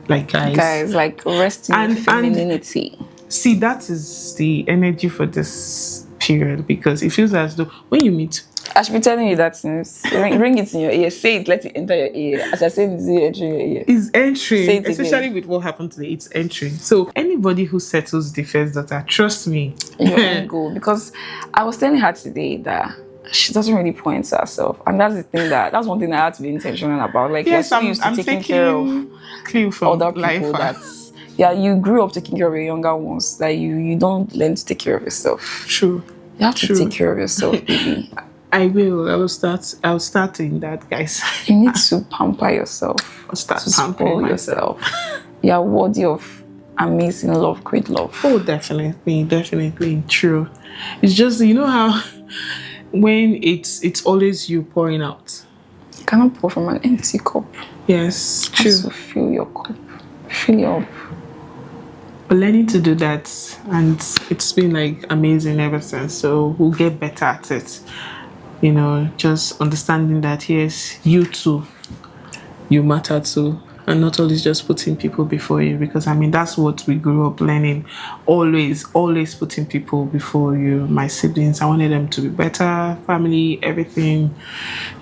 like guys, like rest in femininity. See, that is the energy for this period because it feels as though when you meet. I should be telling you that since ring it in your ear, say it, let it enter your ear. As I said, it's entering your ear. It's entering, especially again. with what happened today. It's entering. So anybody who settles the first daughter, trust me, your ego. Because I was telling her today that she doesn't really point to herself, and that's the thing that's one thing I had to be intentional about. Like, yes, you're so used to taking care of clue from other people. That's you grew up taking care of your younger ones. That you don't learn to take care of yourself. True. You have to take care of yourself, baby. I will. I'll start doing that, guys. You need to pamper yourself. I'll start to pampering spoil myself. You are worthy of amazing love, great love. Oh, definitely. True. It's just, you know how when it's always you pouring out. You cannot pour from an empty cup. Yes, true. So fill your cup. Fill it up. But learning to do that, and it's been like amazing ever since. So we'll get better at it. You know, just understanding that yes, you too, you matter too, and not always just putting people before you. Because I mean, that's what we grew up learning. Always putting people before you. My siblings, I wanted them to be better, family, everything.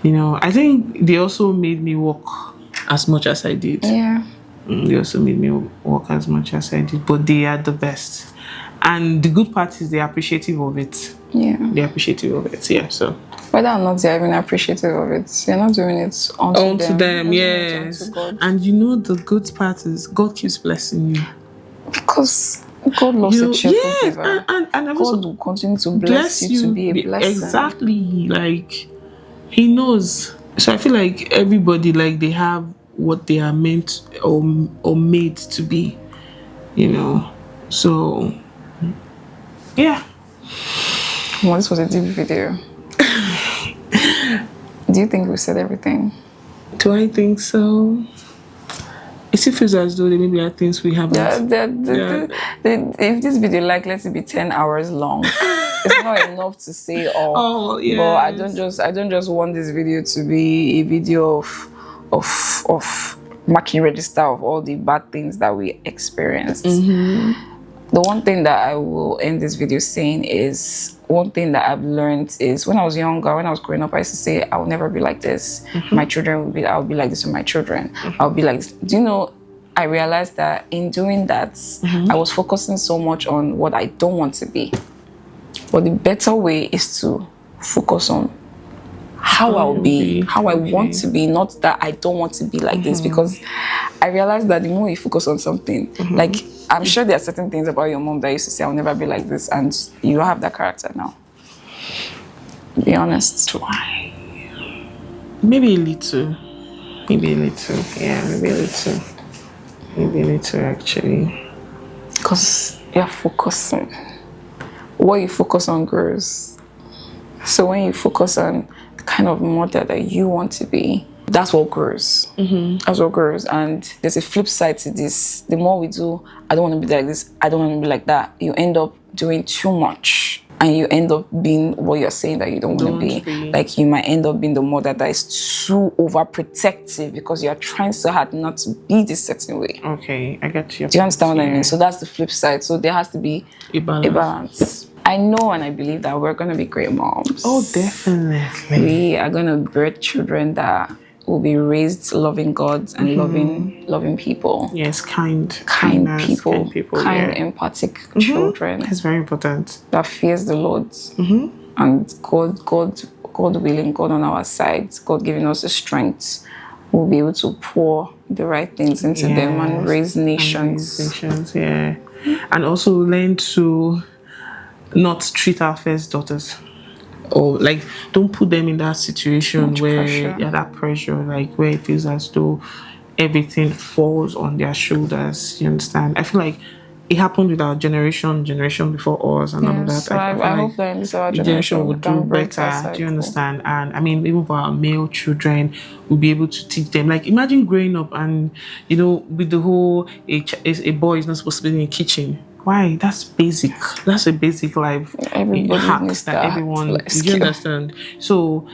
You know, I think they also made me work as much as I did. Yeah. They also made me work as much as I did, but they are the best. And the good part is they're appreciative of it. Yeah. They're appreciative of it, yeah, so. Whether or not they're even appreciative of it, they're not doing it onto them. Yes. And you know the good part is God keeps blessing you. Because God loves a cheerful giver. And God will continue to bless you to be a blessing. Exactly, like, He knows. So I feel like everybody, like, they have what they are meant or made to be, you know. So, yeah. Well, this was a deep video. Do you think we said everything? Do I think so? It still feels as though there maybe are things we haven't. If this video, like, let it be 10 hours long, it's not enough to say all. Oh, yeah. But I don't just want this video to be a video of marking register of all the bad things that we experienced. Mm-hmm. The one thing that I will end this video saying is, one thing that I've learned is when I was younger, when I was growing up, I used to say, I will never be like this. Mm-hmm. My children will be, I'll be like this with my children. Mm-hmm. I'll be like this. Do you know, I realized that in doing that, mm-hmm. I was focusing so much on what I don't want to be. But the better way is to focus on how I'll be, how I want to be, not that I don't want to be like this. Because I realized that the more you focus on something, like, I'm sure there are certain things about your mom that used to say, I'll never be like this, and you don't have that character now. Be honest. Why? Maybe a little. Yeah, maybe a little actually. Because you're focusing. What you focus on grows. So when you focus on the kind of mother that you want to be, that's what grows. That's what grows. And there's a flip side to this. The more we do, I don't want to be like this, I don't want to be like that, you end up doing too much. And you end up being what you're saying that you don't want to be. Like, you might end up being the mother that is too overprotective because you're trying so hard not to be this certain way. Okay, I get you. Do you understand what I mean? So that's the flip side. So there has to be a balance. I know and I believe that we're going to be great moms. Oh, definitely. We are going to birth children that will be raised loving God and loving people. Yes, kind people, empathic children. It's very important. That fears the Lord. And God willing, God on our side, God giving us the strength, we'll be able to pour the right things into them and raise nations. And also learn to not treat our first daughters. Or like, don't put them in that situation that pressure, like where it feels as though everything falls on their shoulders. You understand? I feel like it happened with our generation before us, and all of that. So I hope that in this our generation will do better. Do you understand? And I mean, even for our male children, we'll be able to teach them. Like, imagine growing up and, you know, with the whole a boy is not supposed to be in the kitchen. Why? That's basic. That's a basic life. Everybody needs that. Everyone. Do you understand? So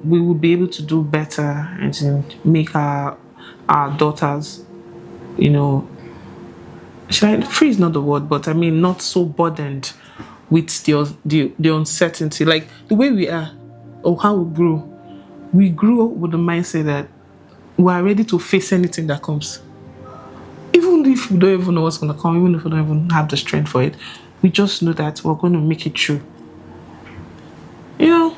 we will be able to do better and to make our daughters, you know, free is not the word, but I mean not so burdened with the uncertainty. Like the way we are or how we grew with the mindset that we are ready to face anything that comes. Even if we don't even know what's going to come, even if we don't even have the strength for it, we just know that we're going to make it through. You know,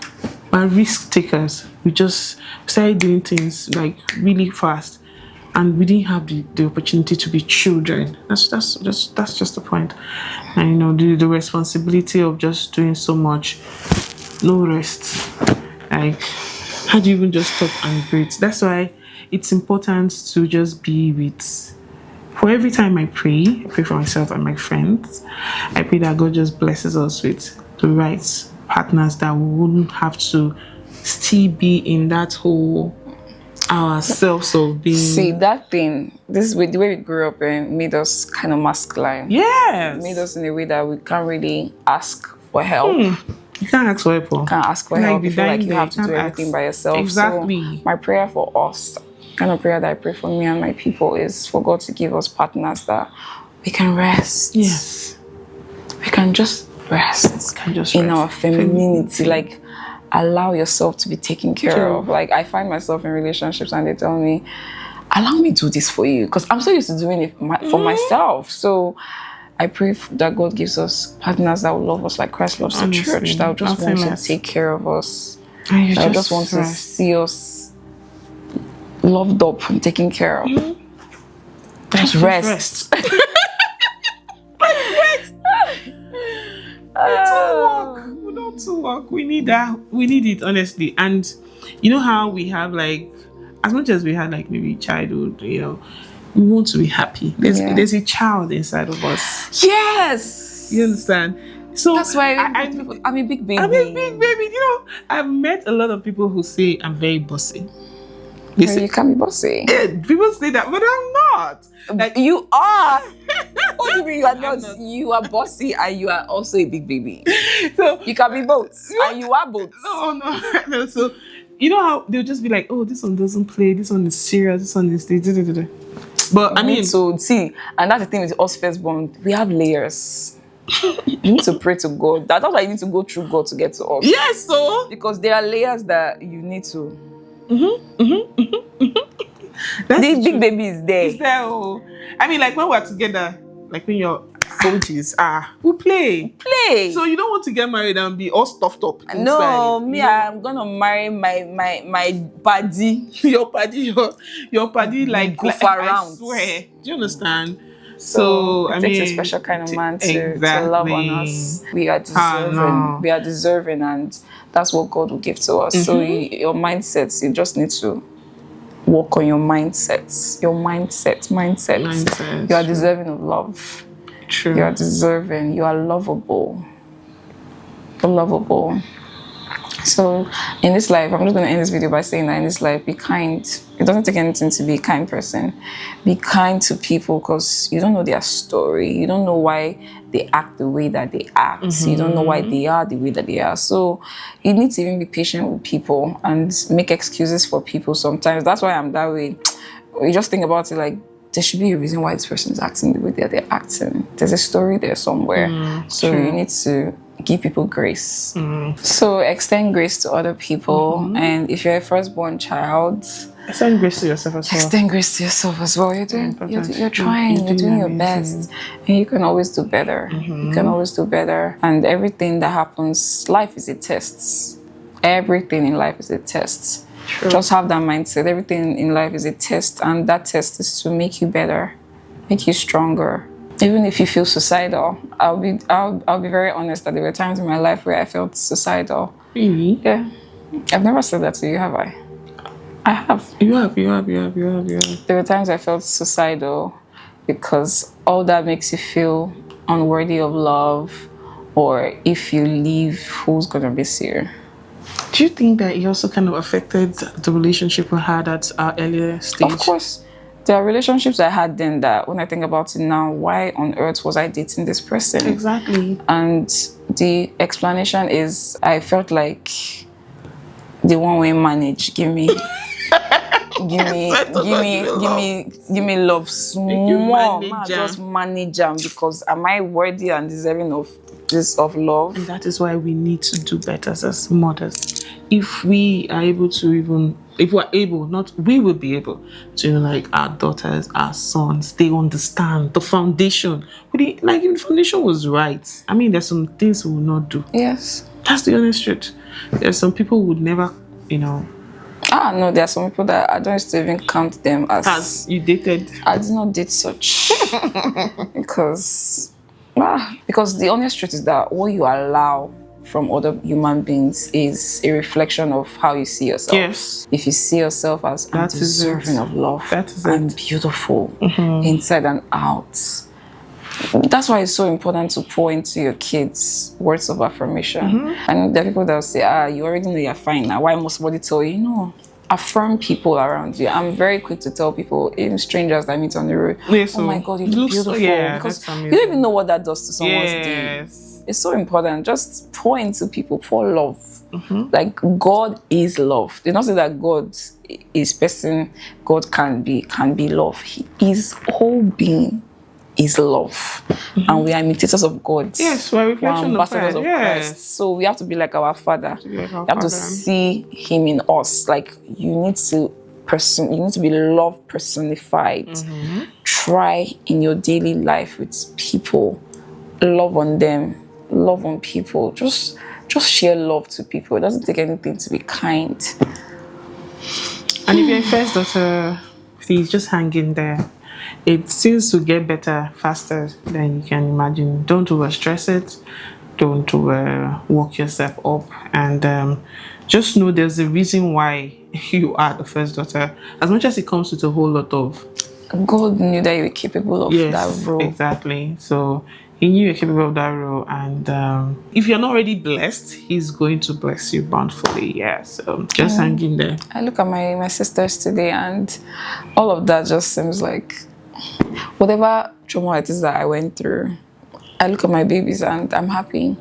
we're risk takers. We just started doing things like really fast, and we didn't have the opportunity to be children. That's just the point. And you know, the responsibility of just doing so much, no rest. Like, how do you even just stop and breathe? That's why it's important to just be with. For every time I pray for myself and my friends. I pray that God just blesses us with the right partners that we wouldn't have to still be in that whole ourselves of being. See, that thing, this is the way we grew up and made us kind of masculine. Yes. Made us in a way that we can't really ask for help. You can't ask for help. You can't ask for help. You feel like you have to do everything by yourself. Exactly. So my prayer for us, kind of prayer that I pray for me and my people, is for God to give us partners that we can rest. Yes. We can just rest in our femininity. Like, allow yourself to be taken care of. Like, I find myself in relationships and they tell me, allow me to do this for you, because I'm so used to doing it for myself. So I pray that God gives us partners that will love us like Christ loves the church, that will just want to take care of us, that will just want to see us loved up and taken care of. Just rest. We don't work. We need that. We need it, honestly. And you know how we have, like, as much as we had like maybe childhood, you know, we want to be happy. There's a child inside of us. Yes. You understand? So that's why I'm a big baby. I'm a big baby. You know, I've met a lot of people who say I'm very bossy. They say you can't be bossy. Yeah, people say that, but I'm not. Like, you are. What do you mean you are not? You are bossy and you are also a big baby. So you can be both, and you are both. No. So you know how they'll just be like, oh, this one doesn't play, this one is serious, this one is. But I mean, so see, and that's the thing with us firstborn, we have layers. You need to pray to God. That's why you need to go through God to get to us. Yes, so because there are layers that you need to. That's the big baby is there. It's there. Oh. I mean, like when we're together, like when you're OGs, we play. So you don't want to get married and be all stuffed up inside. No, me, I'm gonna marry my buddy. Your buddy, like goof around. I swear. Do you understand? So it takes a special kind of man to love on us. We are deserving. We are deserving, and that's what God will give to us. So your mindsets, you just need to work on your mindsets. Your mindset. You are deserving of love. True. You are deserving. You are lovable. You're lovable. So in this life, I'm just going to end this video by saying that in this life, be kind. It doesn't take anything to be a kind person. Be kind to people because you don't know their story. You don't know why they act the way that they act. You don't know why they are the way that they are. So you need to even be patient with people and make excuses for people sometimes. That's why I'm that way. You just think about it like, there should be a reason why this person is acting the way that they're acting. There's a story there somewhere. So you need to give people grace. So extend grace to other people. And if you're a firstborn child, Extend grace to yourself as well. extend grace to yourself as well. You're trying, you're doing your best. And you can always do better. You can always do better. And everything that happens, life is a test. Everything in life is a test. True. Just have that mindset. Everything in life is a test, and that test is to make you better, make you stronger. Even if you feel suicidal, I'll be very honest that there were times in my life where I felt suicidal. Really? Yeah, I've never said that to you, have I? I have. You have. There were times I felt suicidal because all that makes you feel unworthy of love, or if you leave, who's gonna miss you? Do you think that it also kind of affected the relationship we had at our earlier stage? Of course. There are relationships I had then that when I think about it now, why on earth was I dating this person? Exactly. And the explanation is I felt like the one way manage, give me love small. Just manage them because am I worthy and deserving of this of love? And that is why we need to do better as mothers. If we are able to if we're able, not we will be able to, like our daughters, our sons, they understand the foundation. If the foundation was right, I mean, there's some things we will not do. Yes. That's the honest truth. There's some people who would never, No, there are some people that I don't used to even count them as you dated. I did not date such because the honest truth is that what you allow from other human beings is a reflection of how you see yourself. Yes. If you see yourself as deserving of love and beautiful inside and out, that's why it's so important to pour into your kids words of affirmation. And there are people that will say, you already know you're fine now. Why must somebody tell you? No. Affirm people around you. I'm very quick to tell people, even strangers that I meet on the road, oh my God, you look beautiful. Because you don't even know what that does to someone's day. It's so important. Just pour into people, pour love. Like God is love. They don't say that God is person, God can be love. His whole being is love. And we are imitators of God. Yes, we're reflection of Christ. So we have to be like our Father. You have to see Him in us. Like you need to be love personified. Try in your daily life with people. Love on them. Love on people. Just share love to people. It doesn't take anything to be kind. And if you're a first daughter, please just hang in there. It seems to get better faster than you can imagine. Don't overstress it. Don't work yourself up. And just know there's a reason why you are the first daughter. As much as it comes with a whole lot of... God knew that you were capable of that role. Exactly. So He knew you're capable of that role. And if you're not already blessed, He's going to bless you bountifully. Yeah. So just hang in there. I look at my sisters today and all of that just seems like whatever trauma it is that I went through, I look at my babies and I'm happy.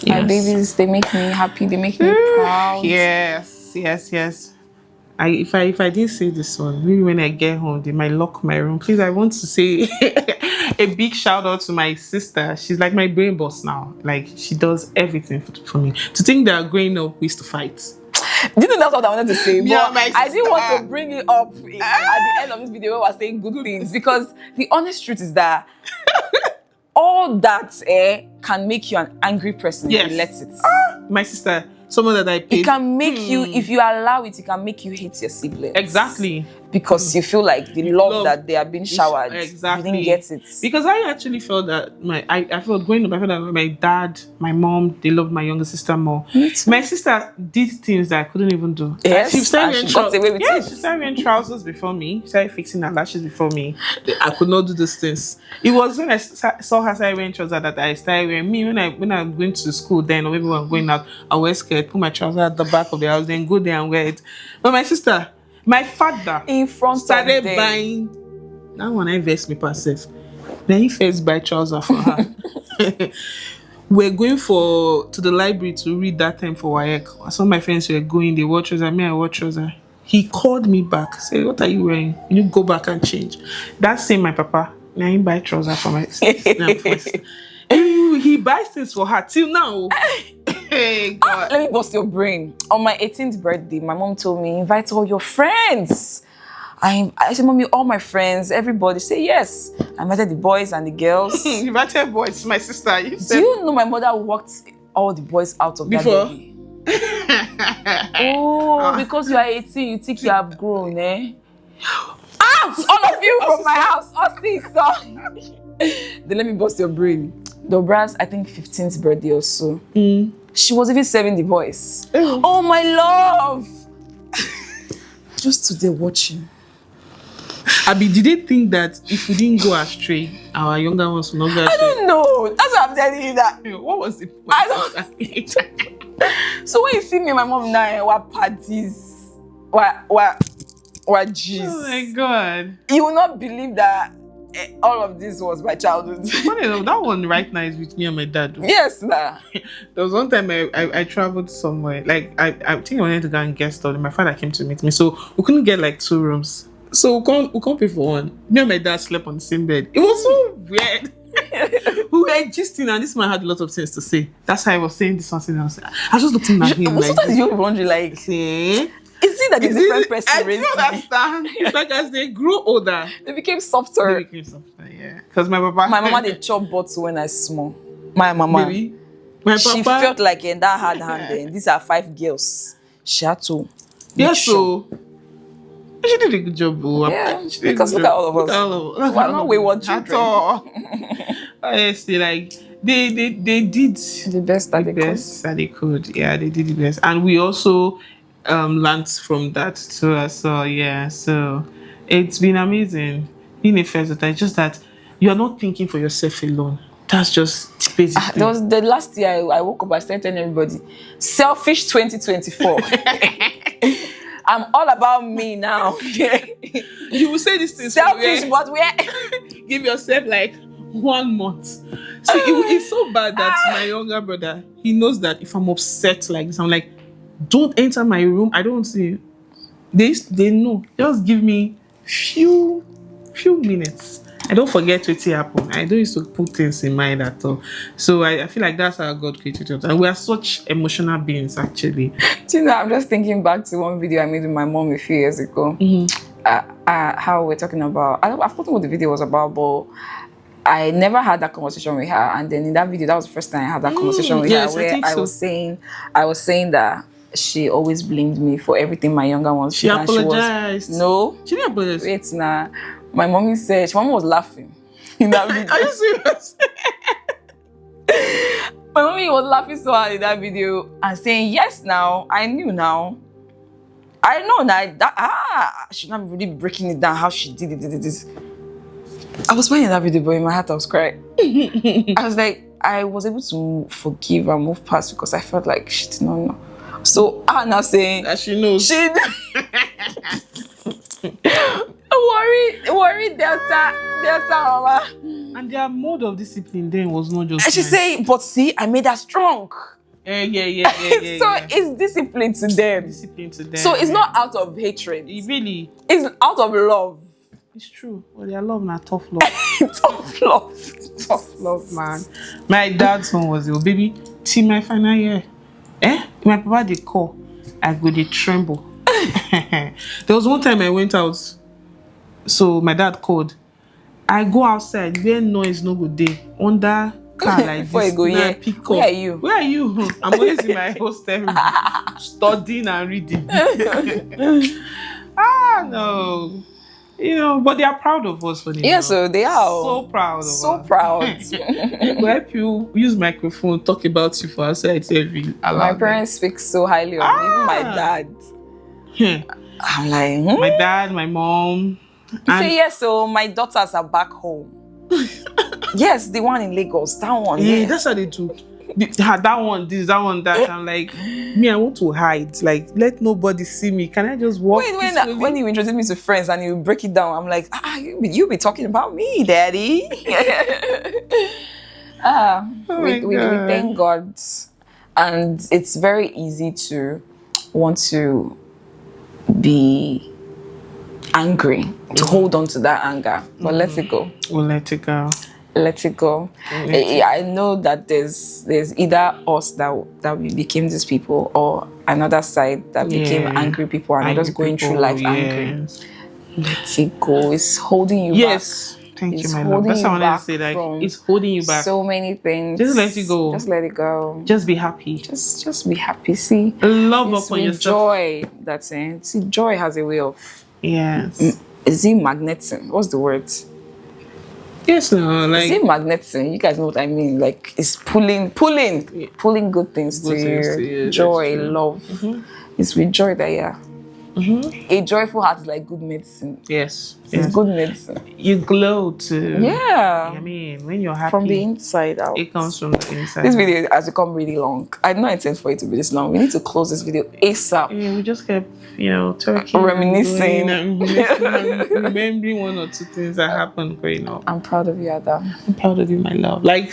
My babies, they make me happy. They make me proud. Yes. If I didn't say this one, maybe when I get home, they might lock my room. Please, I want to say a big shout out to my sister. She's like my brain boss now. Like she does everything for me. To think that growing up we used to fight. Do you know that's what I wanted to say? Yeah, but I didn't want to bring it up at the end of this video where we're saying good things, because the honest truth is that all that can make you an angry person if you let it. My sister, someone that I paid. It can make you, if you allow it, it can make you hate your siblings. Exactly. Because you feel like the love that they are being showered, you didn't get it. Because I actually felt that I felt growing up, I felt that my dad, my mom, they loved my younger sister more. My sister did things that I couldn't even do. Yes, she got away with it. She started wearing trousers before me. She started fixing her lashes before me. I could not do those things. It was when I saw her start wearing trousers that I started wearing. Me, when I'm going to school then, or maybe when I'm going out, I wear skirt. naked, put my trousers at the back of the house, then go there and wear it. But my father In front started of them. buying. That one I vest me passive. Then he first buy trousers for her. We're going to the library to read that time for WAEC. Some of my friends were going, they wore trousers, I wore trousers. He called me back, said, "What are you wearing? You need to go back and change." That same my papa, now he buy trousers for my sister. He buys things for her till now. Hey, God. Let me bust your brain. On my 18th birthday, my mom told me, invite all your friends. I said, "Mommy, all my friends, everybody." Say yes. I invited the boys and the girls. You invited boys, my sister. You Do said you know my mother walked all the boys out of before. that baby? Oh, because you are 18, you think you have grown, eh? Out! All of you from my house. All six. Then let me bust your brain. The brass, I think 15th birthday or so. She was even serving the boys. Oh, my love! Just today watching. Abi, did they think that if we didn't go astray, our younger ones would not go astray? I don't know. That's what I'm telling you that. What was the point? I don't. So when you see me and my mom now, what parties, what G's. Oh my God. You will not believe that all of this was my childhood. Funny enough, that one right now is with me and my dad. Yes, nah. There was one time I traveled somewhere. Like I think I wanted to go and guest study. My father came to meet me, so we couldn't get like 2 rooms. So we can't pay for one. Me and my dad slept on the same bed. It was so weird. We were gisting, and this man had a lot of things to say. That's why I was saying this one thing. I was just looking at him like, Sometimes you're wondering, like, see? is it that a different person I raised don't me? understand. It's like as they grew older, They became softer. yeah. Because my papa, My mama did chop bottle when I small. My mama. Maybe. My She papa, felt like in that hard hand. And these are 5 girls. She had to. yeah, make sure. so she did a good job. Oh. Yeah, She did a because good look at job. all of us. Look at all of us. We're not wayward At children. all. Honestly, like they did The best that the they could. best that they could. Yeah, they did the best, and we also learned from that too. So yeah, so it's been amazing being a first daughter. It's just that you're not thinking for yourself alone. That's just basically. There was the last year I woke up, I started telling everybody, selfish 2024. I'm all about me now. You will say these things. Selfish, but we're Give yourself like 1 month. See, it's so bad that my younger brother, he knows that if I'm upset like this, I'm like, don't enter my room. I don't see. They know. Just give me few minutes. I don't forget what happened. I don't used to put things in mind at all. So I feel like that's how God created us. And we are such emotional beings, actually. Do you know, I'm just thinking back to one video I made with my mom a few years ago. How we're talking about, I've forgotten what the video was about, but I never had that conversation with her. And then in that video, that was the first time I had that conversation with yes, her, where I was saying that she always blamed me for everything my younger ones She did, and apologized. No. She didn't apologize. Wait, nah. My mommy said, my mom was laughing in that video. Are you serious? My mommy was laughing so hard in that video and saying, yes, now, I knew now. I know now I should not really be breaking it down how she did it. I was playing that video, but in my heart I was crying. I was like, I was able to forgive and move past because I felt like she did not know. So I'm now saying That she knows. worry Delta mama. And their mode of discipline then was not just. And she nice. say, but see, I made her strong. Yeah. So it's discipline to them. Discipline to them. So it's not out of hatred. It really. It's out of love. It's true. Well, their love na tough love. Tough love. Man. My dad's one was your baby. Till my final year. My papa they call. I go they tremble. There was one time I went out. So my dad called. I go outside where noise no good day. Under car like Before this. you go here, Pick up. where are you? Where are you? I'm always in my hostel room, studying and reading. No. You know, but they are proud of us for the Yeah, so they are. so proud of So us. proud. They go help you use microphone, talk about you for outside every My parents speak so highly of me, even my dad. I'm like, My dad, my mom. He say, yes, so my daughters are back home. Yes, the one in Lagos, that one. Yeah, Yeah. that's how they do. that one, this, that one, that. I'm like, me, I want to hide. Like, let nobody see me. Can I just walk peacefully? When you introduce me to friends and you break it down, I'm like, you be talking about me, daddy. We thank God. And it's very easy to want to be angry, to hold on to that anger, but let it go. We'll let it go. Let it go. I know that there's either us that we became these people, or another side that became angry people and are just going through life angry. Let it go. It's holding you back. Thank you, my love. That's what I wanted to say. Like, it's holding you back. So many things. Just let it go. Just let it go. Just be happy. Just be happy. See, love upon yourself. Joy. That's it. See, joy has a way of. Yes. Is it magnetism? What's the word? Yes, no, like. Is it magnetism? You guys know what I mean. Like, it's pulling good things to you. Joy, love. It's with joy that a joyful heart is like good medicine. Yes. It's good medicine. You glow too. Yeah. I mean, when you're happy. From the inside out. It comes from the inside. This video has become really long. I did not intend for it to be this long. We need to close this video ASAP. Yeah, we just kept, talking. Reminiscing. And remembering one or two things that happened growing up. I'm proud of you, Ada. I'm proud of you, my love. Like,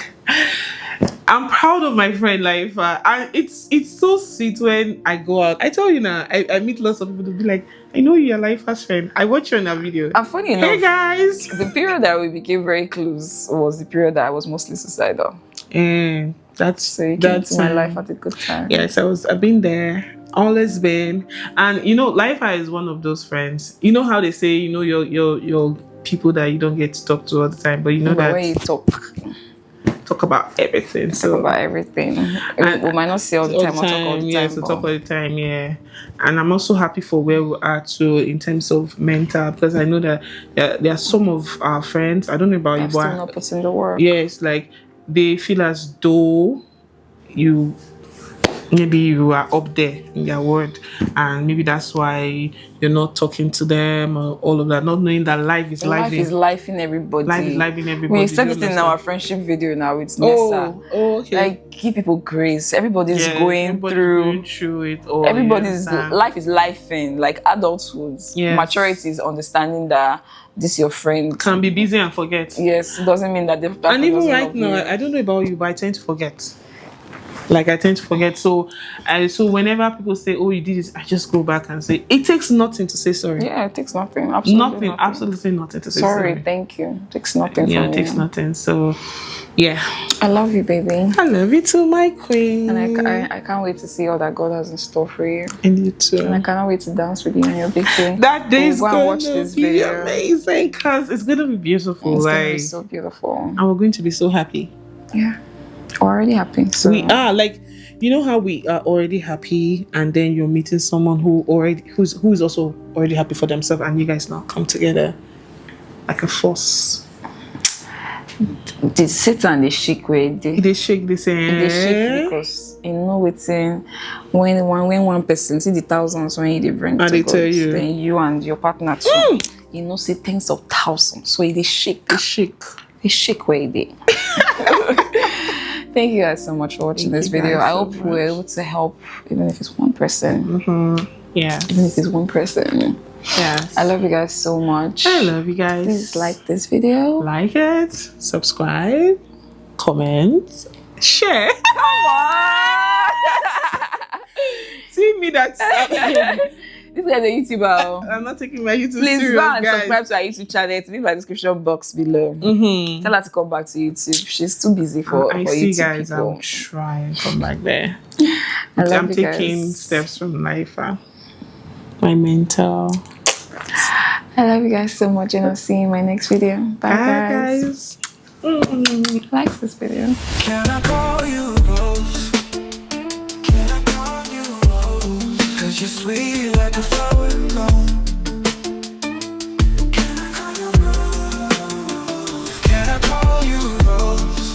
I'm proud of my friend Lifa, and it's so sweet when I go out. I tell you now, I meet lots of people to be like, I know you're Lifa's friend. I watch you in a video. And funny enough, hey guys, the period that we became very close was the period that I was mostly suicidal. And so you came into my life at a good time. Yes, I've been there, always been, and Lifa is one of those friends. You know how they say, your people that you don't get to talk to all the time, but that when you talk about everything. Talk about everything. We might not say all the time, or talk all the time. Yeah, talk all the time, yeah. And I'm also happy for where we are too in terms of mental, because I know that there are some of our friends, I don't know about you, but still not putting the work. Yes, like they feel as though maybe you are up there in their word, and maybe that's why you're not talking to them or all of that, not knowing that life is life in everybody. Life is life in everybody. We said it in our friendship video now with Nessa. Oh, okay. Like, give people grace. Everybody's going through it. All everybody's life is life in, like, adulthood. Yes. Maturity is understanding that this your friend can be busy and forget. Yes, it doesn't mean that and even right now, I don't know about you, but I tend to forget. Like, I tend to forget. So whenever people say, oh, you did this, I just go back and say, it takes nothing to say sorry. Yeah, it takes nothing. Absolutely nothing. Absolutely nothing to say sorry. Thank you. It takes nothing. Yeah, it takes nothing. So, yeah. I love you, baby. I love you too, my queen. And I can't wait to see all that God has in store for you. And you too. And I cannot wait to dance with you on your big day. That day is going watch to this be video. amazing, because it's going to be beautiful. It's going to be so beautiful. And we're going to be so happy. Yeah. We're already happy. So. We are, like, you know how we are already happy, and then you're meeting someone who is also already happy for themselves, and you guys now come together like a force. The Satan, they shake where they shake. They say they shake because it's when one person see the thousands when they bring to God, tell you, then you and your partner too, say tens of thousands. So they shake. They shake where they. Thank you guys so much for watching this video. I hope we're able to help, even if it's one person. Yeah. Even if it's one person. Yes. I love you guys so much. I love you guys. Please like this video. Like it, subscribe, comment, share. Come on! See me that. This guy's a YouTuber. I'm not taking my YouTube Please serious, go and guys. subscribe to our YouTube channel. It's in my description box below. Tell her to come back to YouTube. She's too busy for YouTube guys, people. I'll try and come back there. I'm taking steps from life. My mental. I love you guys so much, and I'll see you in my next video. Bye, guys. Like this video. Can I call you Rose? Can I call you Rose? 'Cause you're sweet like a flower blown. Can I call you Rose? Can I call you Rose?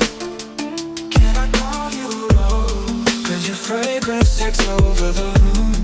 Can I call you Rose? 'Cause your fragrance takes over the room.